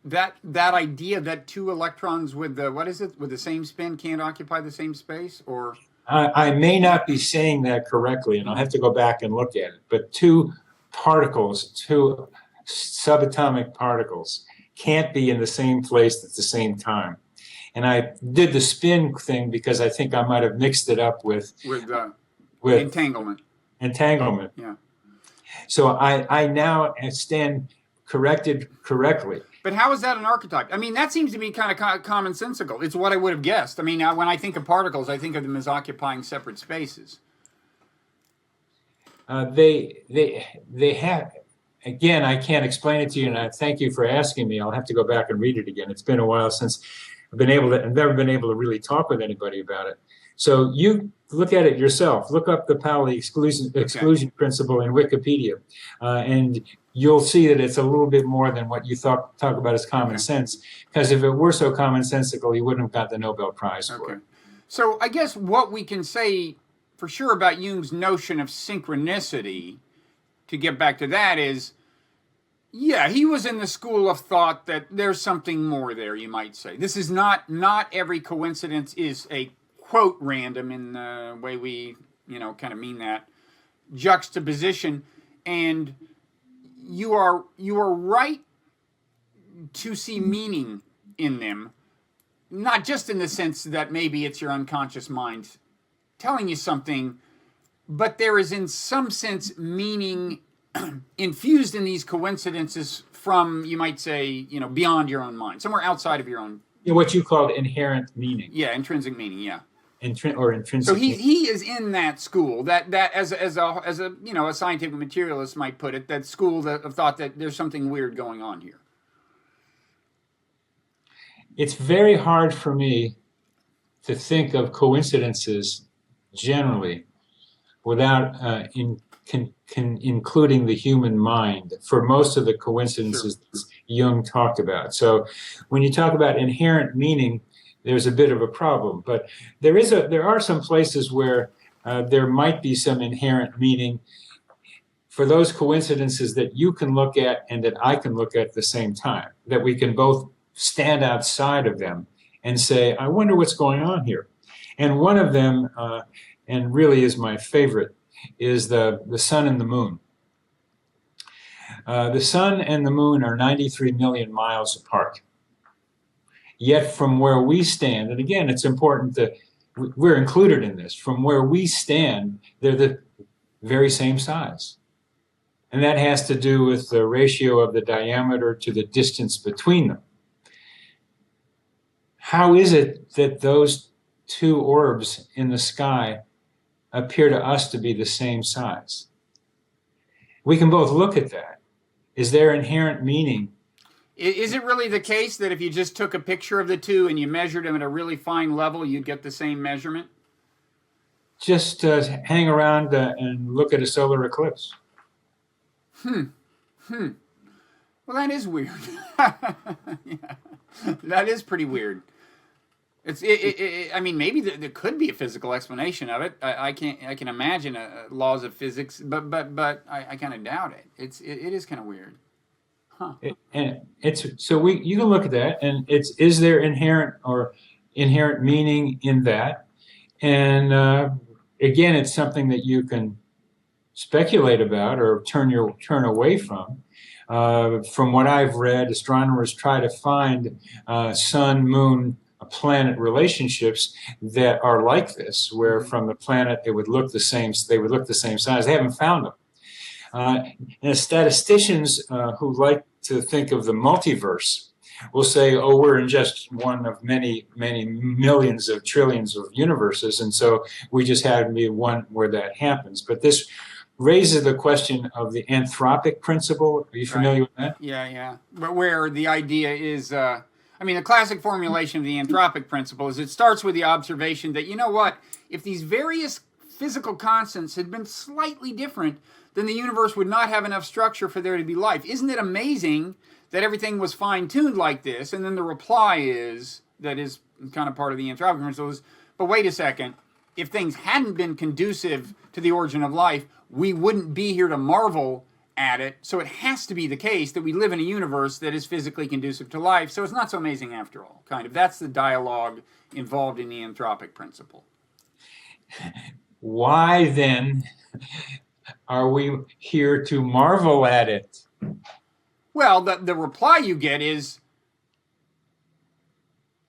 That idea that two electrons with the same spin can't occupy the same space, or I may not be saying that correctly, and I'll have to go back and look at it. But two subatomic particles can't be in the same place at the same time. And I did the spin thing because I think I might have mixed it up with entanglement. Entanglement. Yeah. So I now stand corrected correctly. But how is that an archetype? I mean, that seems to be kind of commonsensical. It's what I would have guessed. I mean, when I think of particles, I think of them as occupying separate spaces. They have. Again, I can't explain it to you, and I thank you for asking me. I'll have to go back and read it again. It's been a while since I've never been able to really talk with anybody about it. So you look at it yourself. Look up the Pauli exclusion principle in Wikipedia, and you'll see that it's a little bit more than what you talk about as common sense. Because if it were so commonsensical, you wouldn't have got the Nobel Prize for it. So I guess what we can say for sure about Jung's notion of synchronicity, to get back to that, is, yeah, he was in the school of thought that there's something more there, you might say. This is not every coincidence is a, quote, random in the way we, kind of mean that, juxtaposition. And you are right to see meaning in them, not just in the sense that maybe it's your unconscious mind telling you something, but there is in some sense meaning infused in these coincidences from, you might say, beyond your own mind, somewhere outside of your own. What you called inherent meaning. Yeah, intrinsic meaning. Yeah. Intrinsic. So he is in that school that as a scientific materialist might put it, that school of thought that there's something weird going on here. It's very hard for me to think of coincidences generally without including the human mind for most of the coincidences Jung talked about. So when you talk about inherent meaning, there's a bit of a problem. But there are some places where there might be some inherent meaning for those coincidences that you can look at and that I can look at the same time, that we can both stand outside of them and say, I wonder what's going on here. And one of them, and really is my favorite, is the sun and the moon. The sun and the moon are 93 million miles apart. Yet from where we stand, and again, it's important that we're included in this, from where we stand, they're the very same size. And that has to do with the ratio of the diameter to the distance between them. How is it that those two orbs in the sky appear to us to be the same size? We can both look at that. Is there inherent meaning? Is it really the case that if you just took a picture of the two and you measured them at a really fine level, you'd get the same measurement? Just hang around and look at a solar eclipse. Well, that is weird. Yeah. That is pretty weird. I mean, maybe there could be a physical explanation of it. I can imagine laws of physics, but I kind of doubt it. It is kind of weird. Huh. And you can look at that, and is there inherent meaning in that? And again, it's something that you can speculate about or turn away from. From what I've read, astronomers try to find sun, moon, planet relationships that are like this, where from the planet they would look the same size. They haven't found them. And statisticians who like to think of the multiverse will say, oh, we're in just one of many, many millions of trillions of universes, and so we just have to be one where that happens. But this raises the question of the anthropic principle. Are you familiar with that? Yeah. But where the idea is, the classic formulation of the anthropic principle is it starts with the observation that, you know what, if these various physical constants had been slightly different, then the universe would not have enough structure for there to be life. Isn't it amazing that everything was fine-tuned like this? And then the reply is, that is kind of part of the anthropic principle, is, but wait a second, if things hadn't been conducive to the origin of life, we wouldn't be here to marvel at it. So it has to be the case that we live in a universe that is physically conducive to life. So it's not so amazing after all, kind of. That's the dialogue involved in the anthropic principle. Why then are we here to marvel at it? Well, the reply you get is,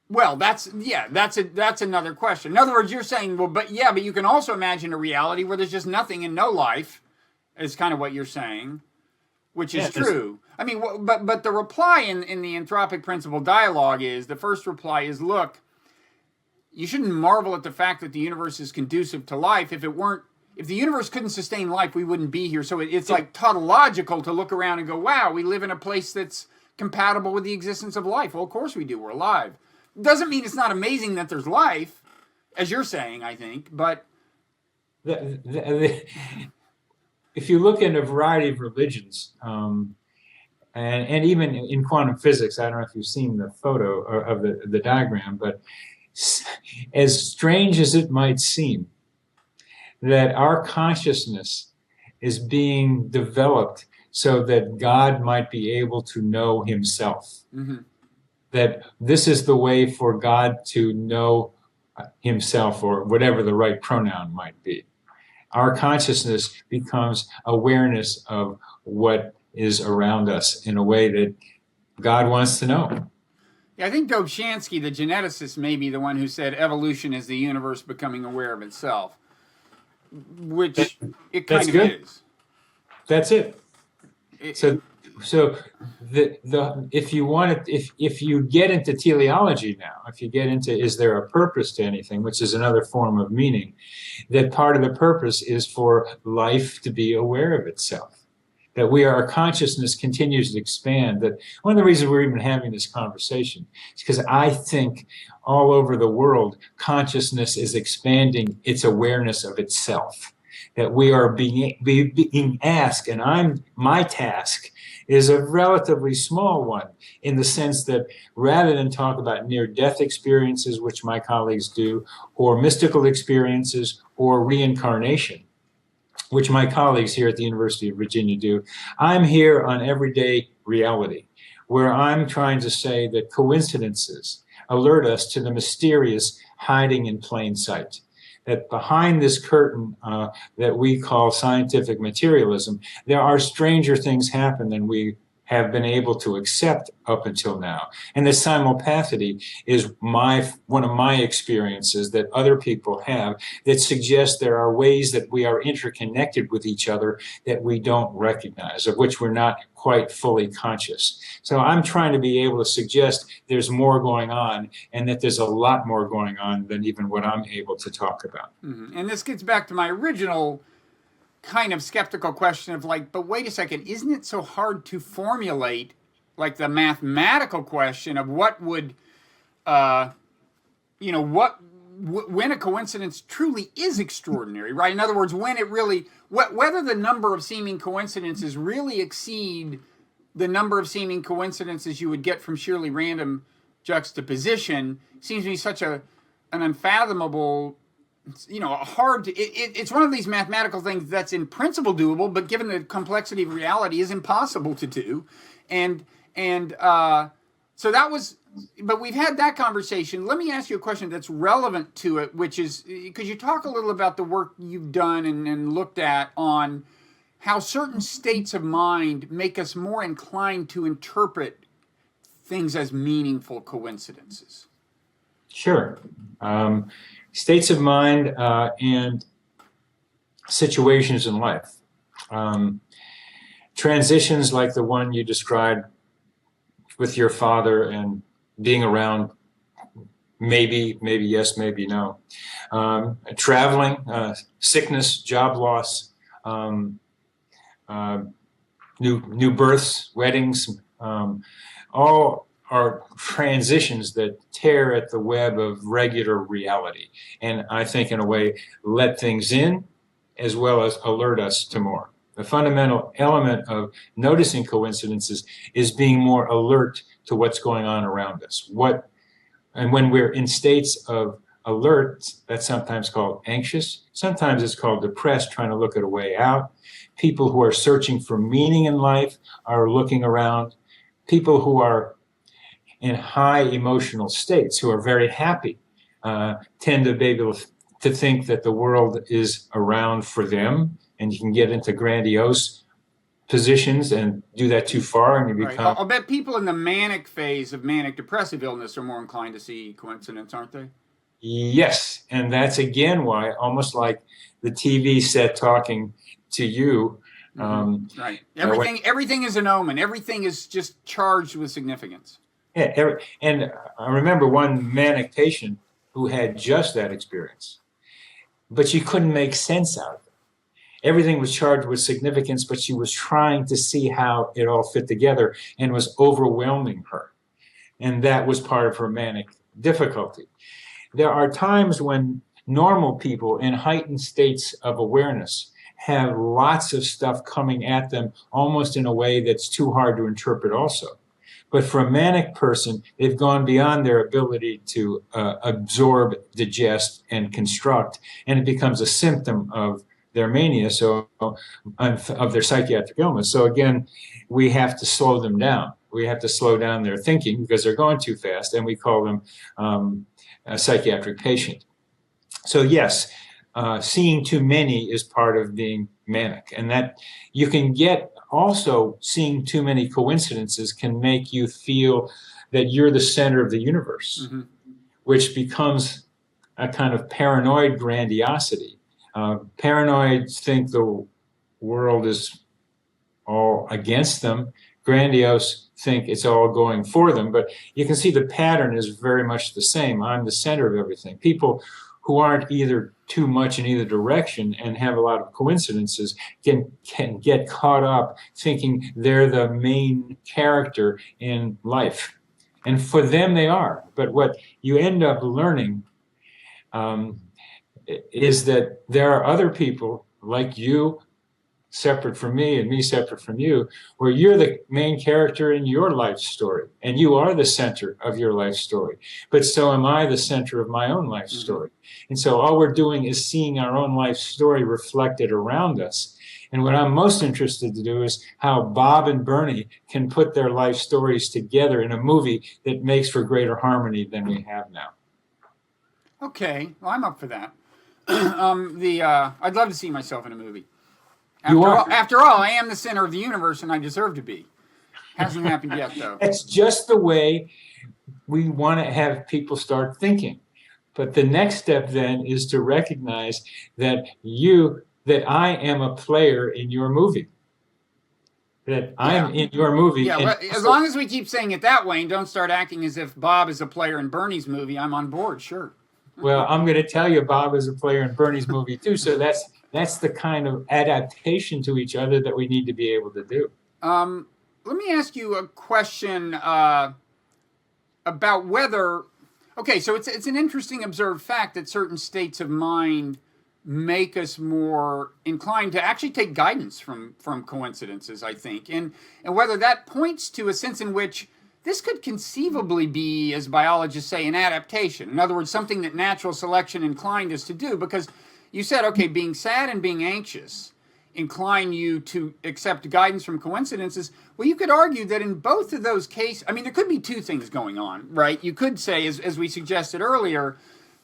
well, that's another question. In other words, you're saying, well, but you can also imagine a reality where there's just nothing and no life, is kind of what you're saying, which is true. I mean, but the reply in the anthropic principle dialogue is, the first reply is, look, you shouldn't marvel at the fact that the universe is conducive to life. If the universe couldn't sustain life, we wouldn't be here. So it's like tautological to look around and go, wow, we live in a place that's compatible with the existence of life. Well, of course we do. We're alive. Doesn't mean it's not amazing that there's life, as you're saying, I think, but... If you look in a variety of religions, and even in quantum physics, I don't know if you've seen the photo of the diagram, but as strange as it might seem, that our consciousness is being developed so that God might be able to know himself. Mm-hmm. That this is the way for God to know himself, or whatever the right pronoun might be. Our consciousness becomes awareness of what is around us in a way that God wants to know. Yeah, I think Dobzhansky, the geneticist, may be the one who said evolution is the universe becoming aware of itself, which it kind of good. is. That's it. So if you want it, if you get into teleology now, if you get into is there a purpose to anything, which is another form of meaning, that part of the purpose is for life to be aware of itself. That our consciousness continues to expand. That one of the reasons we're even having this conversation is because I think all over the world, consciousness is expanding its awareness of itself. That we are being asked, and my task is a relatively small one, in the sense that rather than talk about near-death experiences, which my colleagues do, or mystical experiences, or reincarnation, which my colleagues here at the University of Virginia do, I'm here on everyday reality, where I'm trying to say that coincidences alert us to the mysterious hiding in plain sight. That behind this curtain that we call scientific materialism, there are stranger things happen than we have been able to accept up until now. And the simulpathity is one of my experiences that other people have that suggests there are ways that we are interconnected with each other that we don't recognize, of which we're not quite fully conscious. So I'm trying to be able to suggest there's more going on, and that there's a lot more going on than even what I'm able to talk about. Mm-hmm. And this gets back to my original kind of skeptical question of like, but wait a second, isn't it so hard to formulate like the mathematical question of what would, when a coincidence truly is extraordinary, right? In other words, when it really, whether the number of seeming coincidences really exceed the number of seeming coincidences you would get from sheerly random juxtaposition seems to be such an unfathomable, it's one of these mathematical things that's in principle doable, but given the complexity of reality is impossible to do. And so that was, but we've had that conversation. Let me ask you a question that's relevant to it, which is, because you talk a little about the work you've done and looked at on how certain states of mind make us more inclined to interpret things as meaningful coincidences. Sure. States of mind and situations in life. Transitions like the one you described with your father and being around, maybe yes, maybe no. Traveling, sickness, job loss, new births, weddings, all are transitions that tear at the web of regular reality. And I think in a way let things in as well as alert us to more. The fundamental element of noticing coincidences is being more alert to what's going on around us. And when we're in states of alert, that's sometimes called anxious, sometimes it's called depressed, trying to look at a way out. People who are searching for meaning in life are looking around. People who are in high emotional states, who are very happy, tend to be able to think that the world is around for them, and you can get into grandiose positions and do that too far, and you become... Right. I'll bet people in the manic phase of manic depressive illness are more inclined to see coincidence, aren't they? Yes, and that's again why, almost like the TV set talking to you. Right. Everything is an omen. Everything is just charged with significance. Yeah, and I remember one manic patient who had just that experience, but she couldn't make sense out of it. Everything was charged with significance, but she was trying to see how it all fit together and was overwhelming her. And that was part of her manic difficulty. There are times when normal people in heightened states of awareness have lots of stuff coming at them almost in a way that's too hard to interpret also. But for a manic person, they've gone beyond their ability to absorb, digest, and construct, and it becomes a symptom of their mania, so of their psychiatric illness. So again, we have to slow them down. We have to slow down their thinking because they're going too fast, and we call them a psychiatric patient. So yes, seeing too many is part of being manic, and that you can get also seeing too many coincidences can make you feel that you're the center of the universe, which becomes a kind of paranoid grandiosity. Paranoids think the world is all against them. Grandiose think it's all going for them. But you can see the pattern is very much the same. I'm the center of everything. People who aren't either too much in either direction and have a lot of coincidences can get caught up thinking they're the main character in life. And for them, they are. But what you end up learning is that there are other people like you, separate from me, and me separate from you, where you're the main character in your life story, and you are the center of your life story. But so am I the center of my own life story. And so all we're doing is seeing our own life story reflected around us. And what I'm most interested to do is how Bob and Bernie can put their life stories together in a movie that makes for greater harmony than we have now. Okay, well, I'm up for that. I'd love to see myself in a movie. After all, I am the center of the universe, and I deserve to be. Hasn't happened yet, though. It's just the way we want to have people start thinking. But the next step then is to recognize that I am a player in your movie. That I'm in your movie. Yeah, well, as long as we keep saying it that way and don't start acting as if Bob is a player in Bernie's movie, I'm on board, sure. Well, I'm going to tell you Bob is a player in Bernie's movie, too. So that's the kind of adaptation to each other that we need to be able to do. Let me ask you a question about whether... Okay, so it's an interesting observed fact that certain states of mind make us more inclined to actually take guidance from coincidences, I think. And whether that points to a sense in which this could conceivably be, as biologists say, an adaptation. In other words, something that natural selection inclined us to do, because you said, okay, being sad and being anxious incline you to accept guidance from coincidences. Well, you could argue that in both of those cases, I mean, there could be two things going on, right? You could say, as we suggested earlier,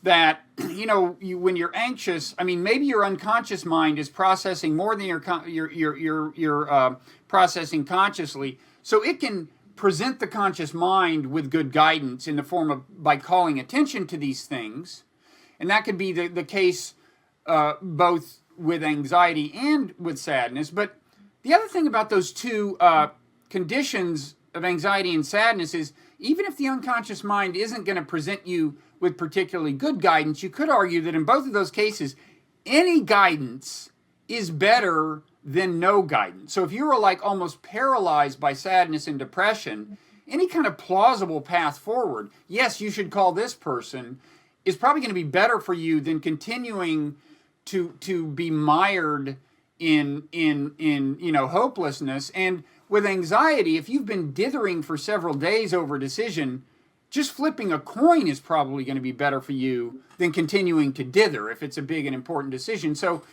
that, when you're anxious, I mean, maybe your unconscious mind is processing more than you're processing consciously. So it can present the conscious mind with good guidance in the form of, by calling attention to these things. And that could be the case both with anxiety and with sadness. But the other thing about those two conditions of anxiety and sadness is, even if the unconscious mind isn't going to present you with particularly good guidance, you could argue that in both of those cases, any guidance is better than no guidance. So if you were like almost paralyzed by sadness and depression, any kind of plausible path forward, yes, you should call this person, is probably going to be better for you than continuing to be mired in hopelessness. And with anxiety, if you've been dithering for several days over a decision, just flipping a coin is probably going to be better for you than continuing to dither if it's a big and important decision. So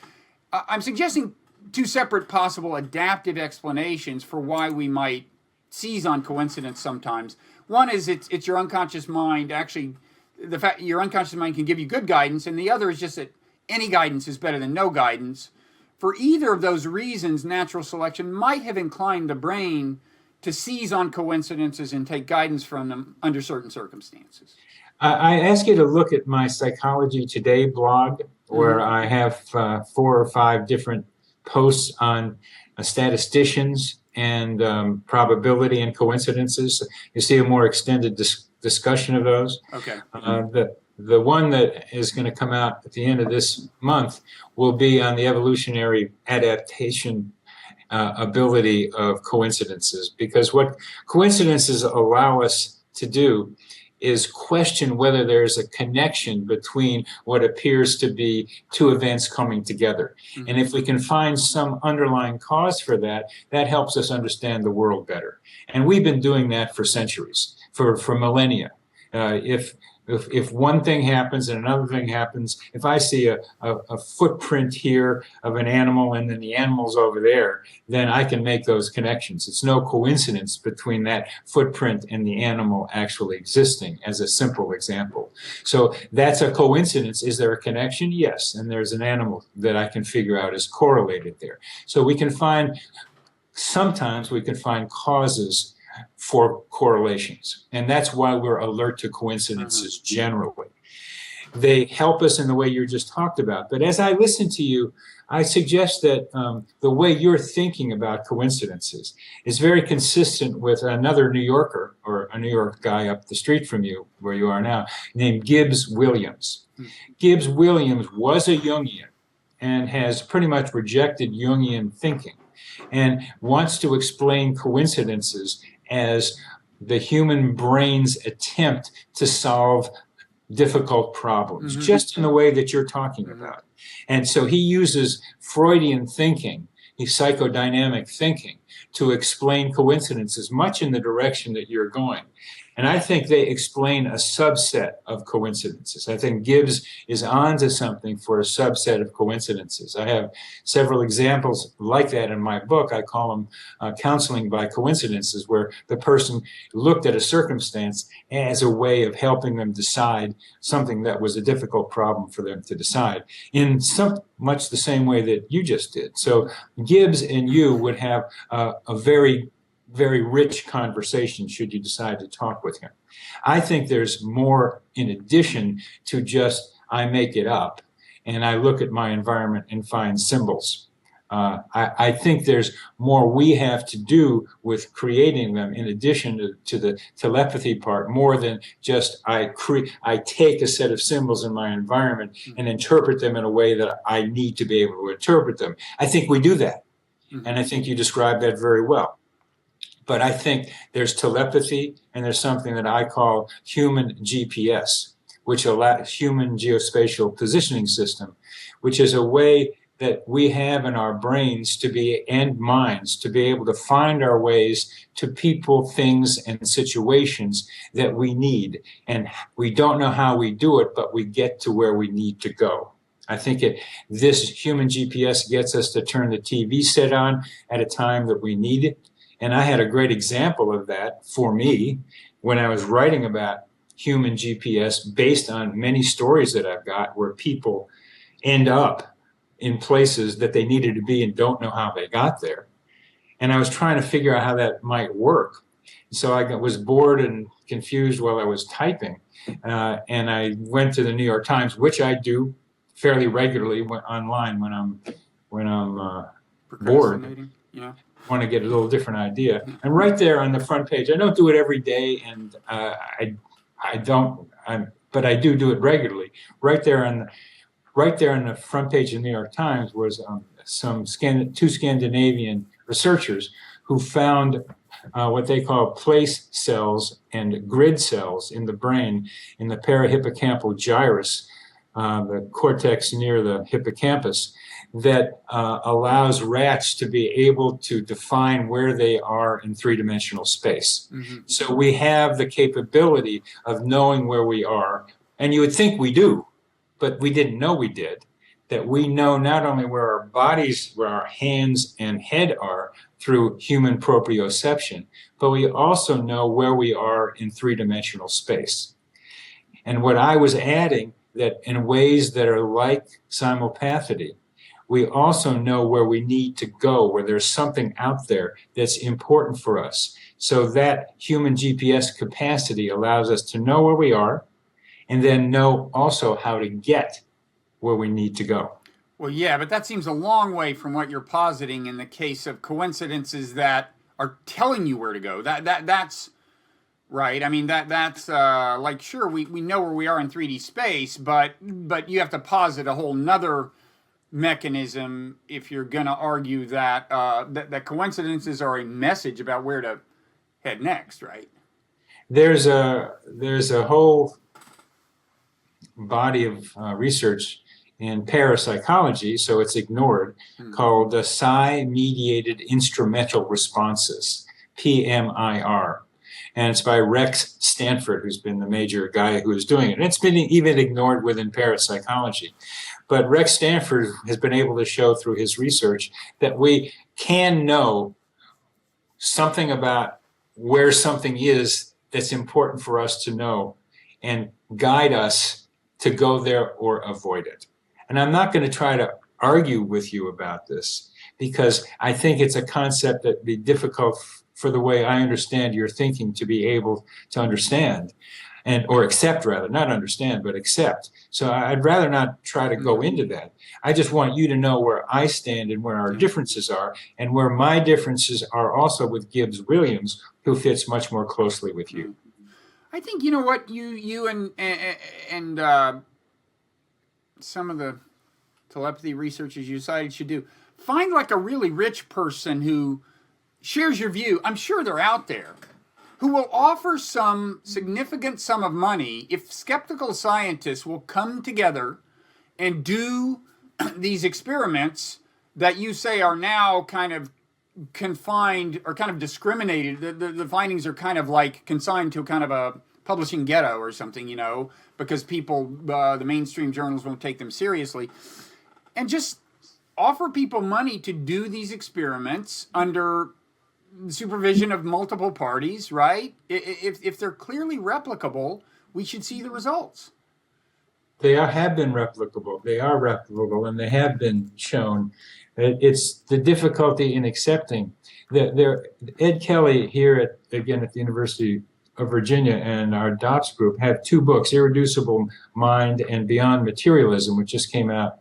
I'm suggesting two separate possible adaptive explanations for why we might seize on coincidence sometimes. One is it's your unconscious mind, actually, the fact your unconscious mind can give you good guidance, and the other is just that any guidance is better than no guidance. For either of those reasons, natural selection might have inclined the brain to seize on coincidences and take guidance from them under certain circumstances. I ask you to look at my Psychology Today blog, where I have 4 or 5 different posts on statisticians and probability and coincidences. You see a more extended discussion of those. Okay. The one that is going to come out at the end of this month will be on the evolutionary adaptation ability of coincidences, because what coincidences allow us to do is question whether there's a connection between what appears to be two events coming together. Mm-hmm. And if we can find some underlying cause for that, that helps us understand the world better. And we've been doing that for centuries, for millennia. If one thing happens and another thing happens, if I see a footprint here of an animal and then the animal's over there, then I can make those connections. It's no coincidence between that footprint and the animal actually existing, as a simple example. So that's a coincidence. Is there a connection? Yes. And there's an animal that I can figure out is correlated there. So sometimes we can find causes for correlations. And that's why we're alert to coincidences generally. They help us in the way you just talked about. But as I listen to you, I suggest that the way you're thinking about coincidences is very consistent with another New Yorker, or a New York guy up the street from you, where you are now, named Gibbs Williams. Gibbs Williams was a Jungian and has pretty much rejected Jungian thinking and wants to explain coincidences as the human brain's attempt to solve difficult problems, just in the way that you're talking about. And so he uses Freudian thinking, psychodynamic thinking, to explain coincidences, much in the direction that you're going. And I think they explain a subset of coincidences. I think Gibbs is onto something for a subset of coincidences. I have several examples like that in my book. I call them counseling by coincidences, where the person looked at a circumstance as a way of helping them decide something that was a difficult problem for them to decide, in much the same way that you just did. So Gibbs and you would have a very rich conversation should you decide to talk with him. I think there's more in addition to just I make it up and I look at my environment and find symbols. I think there's more we have to do with creating them in addition to the telepathy part, more than just I take a set of symbols in my environment and interpret them in a way that I need to be able to interpret them. I think we do that. And I think you described that very well. But I think there's telepathy, and there's something that I call human GPS, which allows human geospatial positioning system, which is a way that we have in our brains and minds to be able to find our ways to people, things, and situations that we need. And we don't know how we do it, but we get to where we need to go. I think this human GPS gets us to turn the TV set on at a time that we need it. And I had a great example of that for me when I was writing about human GPS based on many stories that I've got where people end up in places that they needed to be and don't know how they got there. And I was trying to figure out how that might work. So I was bored and confused while I was typing. And I went to the New York Times, which I do fairly regularly online when I'm bored. Yeah. Want to get a little different idea. And right there on the front page, I don't do it every day, and but I do it regularly. Right there on the front page of the New York Times was two Scandinavian researchers who found what they call place cells and grid cells in the brain, in the parahippocampal gyrus, the cortex near the hippocampus, that allows rats to be able to define where they are in three-dimensional space. So we have the capability of knowing where we are, and you would think we do, but we didn't know we did, that we know not only where our bodies, where our hands and head are through human proprioception, but we also know where we are in three-dimensional space. And what I was adding, that in ways that are like simulpathity, we also know where we need to go, where there's something out there that's important for us. So that human GPS capacity allows us to know where we are and then know also how to get where we need to go. Well, yeah, but that seems a long way from what you're positing in the case of coincidences that are telling you where to go. That's right. I mean, that's like, sure, we know where we are in 3D space, but you have to posit a whole nother mechanism if you're going to argue that that coincidences are a message about where to head next, right? There's a whole body of research in parapsychology, so it's ignored, called psi-mediated instrumental responses, PMIR. And it's by Rex Stanford, who's been the major guy who is doing it. And it's been even ignored within parapsychology. But Rex Stanford has been able to show through his research that we can know something about where something is that's important for us to know and guide us to go there or avoid it. And I'm not going to try to argue with you about this because I think it's a concept that'd be difficult for the way I understand your thinking to be able to understand or accept, rather, not understand, but accept. So I'd rather not try to go into that. I just want you to know where I stand and where our differences are, and where my differences are also with Gibbs Williams, who fits much more closely with you. I think, you know what, you and some of the telepathy researchers you decided should do, find like a really rich person who shares your view. I'm sure they're out there, who will offer some significant sum of money if skeptical scientists will come together and do these experiments that you say are now kind of confined or kind of discriminated. The findings are kind of like consigned to kind of a publishing ghetto or something, you know, because people, the mainstream journals won't take them seriously. And just offer people money to do these experiments under supervision of multiple parties, right? If they're clearly replicable, we should see the results. Have been replicable. They are replicable, and they have been shown. It's the difficulty in accepting. Ed Kelly here at the University of Virginia and our DOPS group have two books, Irreducible Mind and Beyond Materialism, which just came out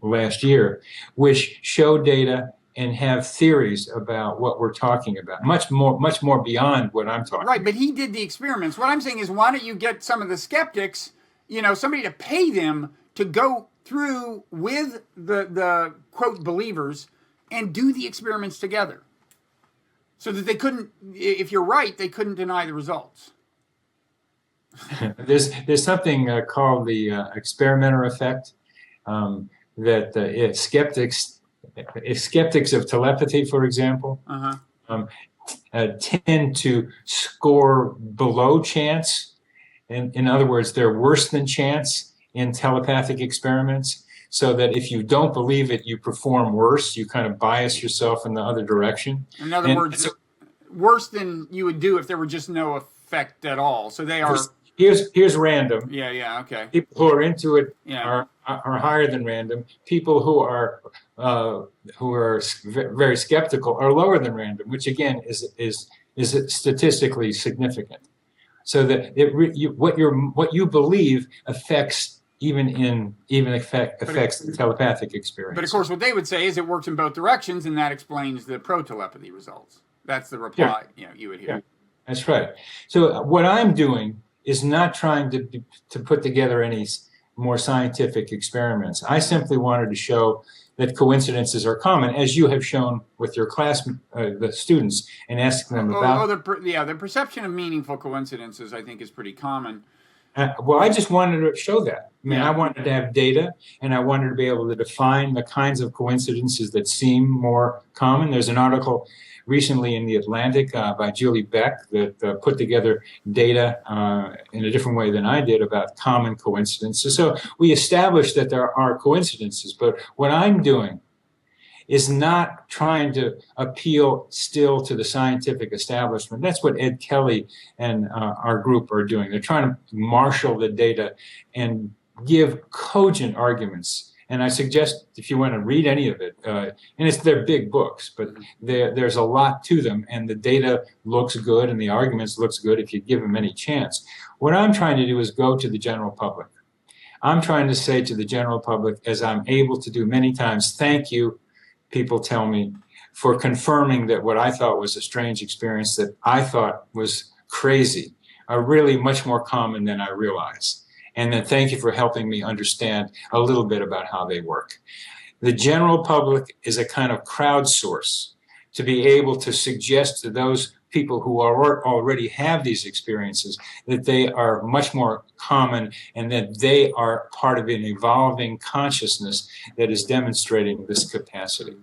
last year, which show data and have theories about what we're talking about, much more beyond what I'm talking about. Right, but he did the experiments. What I'm saying is, why don't you get some of the skeptics, you know, somebody to pay them to go through with the quote believers and do the experiments together, so that they couldn't, if you're right, they couldn't deny the results. There's something called the experimenter effect, that if skeptics of telepathy, for example, tend to score below chance. In other words, they're worse than chance in telepathic experiments, so that if you don't believe it, you perform worse. You kind of bias yourself in the other direction. In other words, worse than you would do if there were just no effect at all. So they are... Here's random. Yeah, okay. People who are into it are higher than random. People who are very skeptical are lower than random, which again is statistically significant. So that what you believe affects affects the telepathic experience. But of course, what they would say is it works in both directions, and that explains the pro-telepathy results. That's the reply. You would hear. Yeah, that's right. So what I'm doing is not trying to put together any more scientific experiments. I simply wanted to show that coincidences are common, as you have shown with your class, the students, and asking them about. The perception of meaningful coincidences, I think, is pretty common. Well, I just wanted to show that. I mean, I wanted to have data, and I wanted to be able to define the kinds of coincidences that seem more common. There's an article recently in The Atlantic by Julie Beck that put together data in a different way than I did about common coincidences. So we established that there are coincidences, but what I'm doing is not trying to appeal still to the scientific establishment. That's what Ed Kelly and our group are doing. They're trying to marshal the data and give cogent arguments. And I suggest, if you want to read any of it, and they're big books, but there's a lot to them, and the data looks good and the arguments looks good if you give them any chance. What I'm trying to do is go to the general public. I'm trying to say to the general public, as I'm able to do many times, thank you, people tell me, for confirming that what I thought was a strange experience, that I thought was crazy, are really much more common than I realized. And then thank you for helping me understand a little bit about how they work. The general public is a kind of crowdsource to be able to suggest to those people who already have these experiences, that they are much more common and that they are part of an evolving consciousness that is demonstrating this capacity.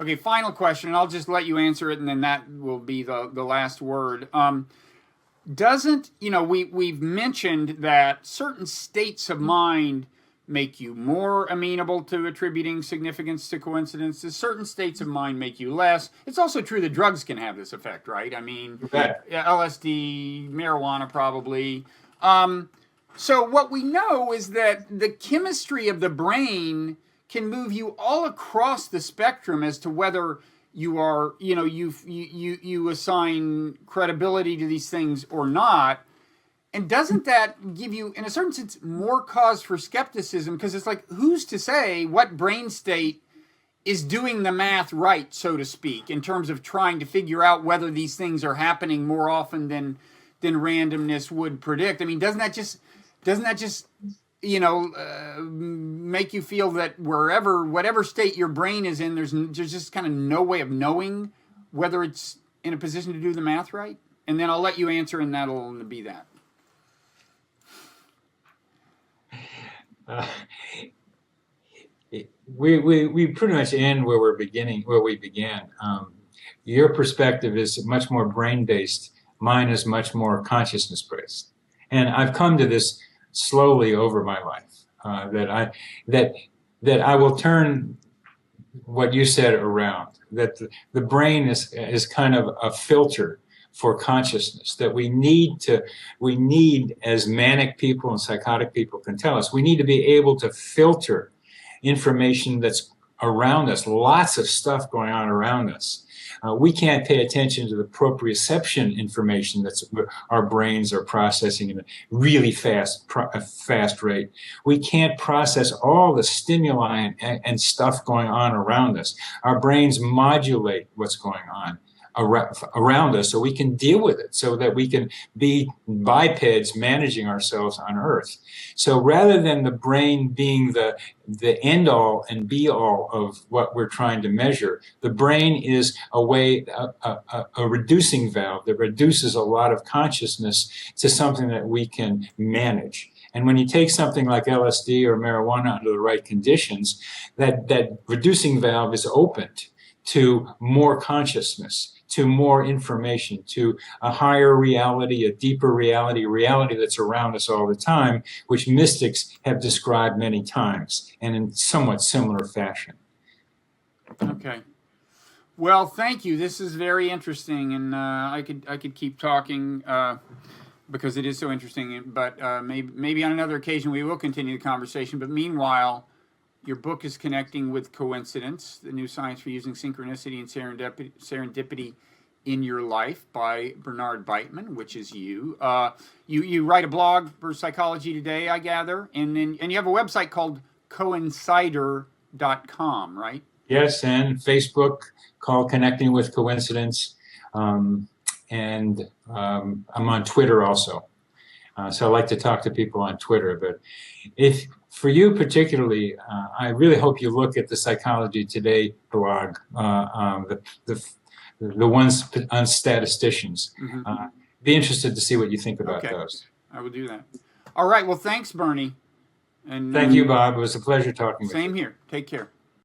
Okay, final question, and I'll just let you answer it, and then that will be the last word. We've mentioned that certain states of mind make you more amenable to attributing significance to coincidences. Certain states of mind make you less. It's also true that drugs can have this effect, right? I mean, LSD, marijuana probably. So what we know is that the chemistry of the brain can move you all across the spectrum as to whether you are, you assign credibility to these things or not. And doesn't that give you, in a certain sense, more cause for skepticism? Because it's like, who's to say what brain state is doing the math right, so to speak, in terms of trying to figure out whether these things are happening more often than randomness would predict? I mean, doesn't that just make you feel that whatever state your brain is in, there's just kind of no way of knowing whether it's in a position to do the math right? And then I'll let you answer, and that'll be that. We pretty much end where we began. Your perspective is much more brain-based. Mine is much more consciousness-based. And I've come to this slowly over my life, that I will turn what you said around, that the brain is kind of a filter for consciousness, that we need, as manic people and psychotic people can tell us, we need to be able to filter information that's around us, lots of stuff going on around us. We can't pay attention to the proprioception information that's our brains are processing at a really fast rate. We can't process all the stimuli and stuff going on around us. Our brains modulate what's going on around us so we can deal with it, so that we can be bipeds managing ourselves on Earth. So rather than the brain being the end all and be all of what we're trying to measure, the brain is a reducing valve that reduces a lot of consciousness to something that we can manage. And when you take something like LSD or marijuana under the right conditions, that reducing valve is opened to more consciousness, to more information, to a higher reality, a deeper reality that's around us all the time, which mystics have described many times and in somewhat similar fashion. Okay. Well, thank you. This is very interesting, and I could keep talking because it is so interesting. But maybe on another occasion we will continue the conversation. But meanwhile, your book is Connecting with Coincidence, the new science for using synchronicity and serendipity in your life, by Bernard Beitman, which is you. You write a blog for Psychology Today, I gather, and you have a website called coincider.com, right? Yes, and Facebook called Connecting with Coincidence, and I'm on Twitter also. So I like to talk to people on Twitter. But for you particularly, I really hope you look at the Psychology Today blog, the ones on statisticians. Mm-hmm. Be interested to see what you think about those. I will do that. All right. Well, thanks, Bernie. And thank you, Bob. It was a pleasure talking with you. Same here. Take care.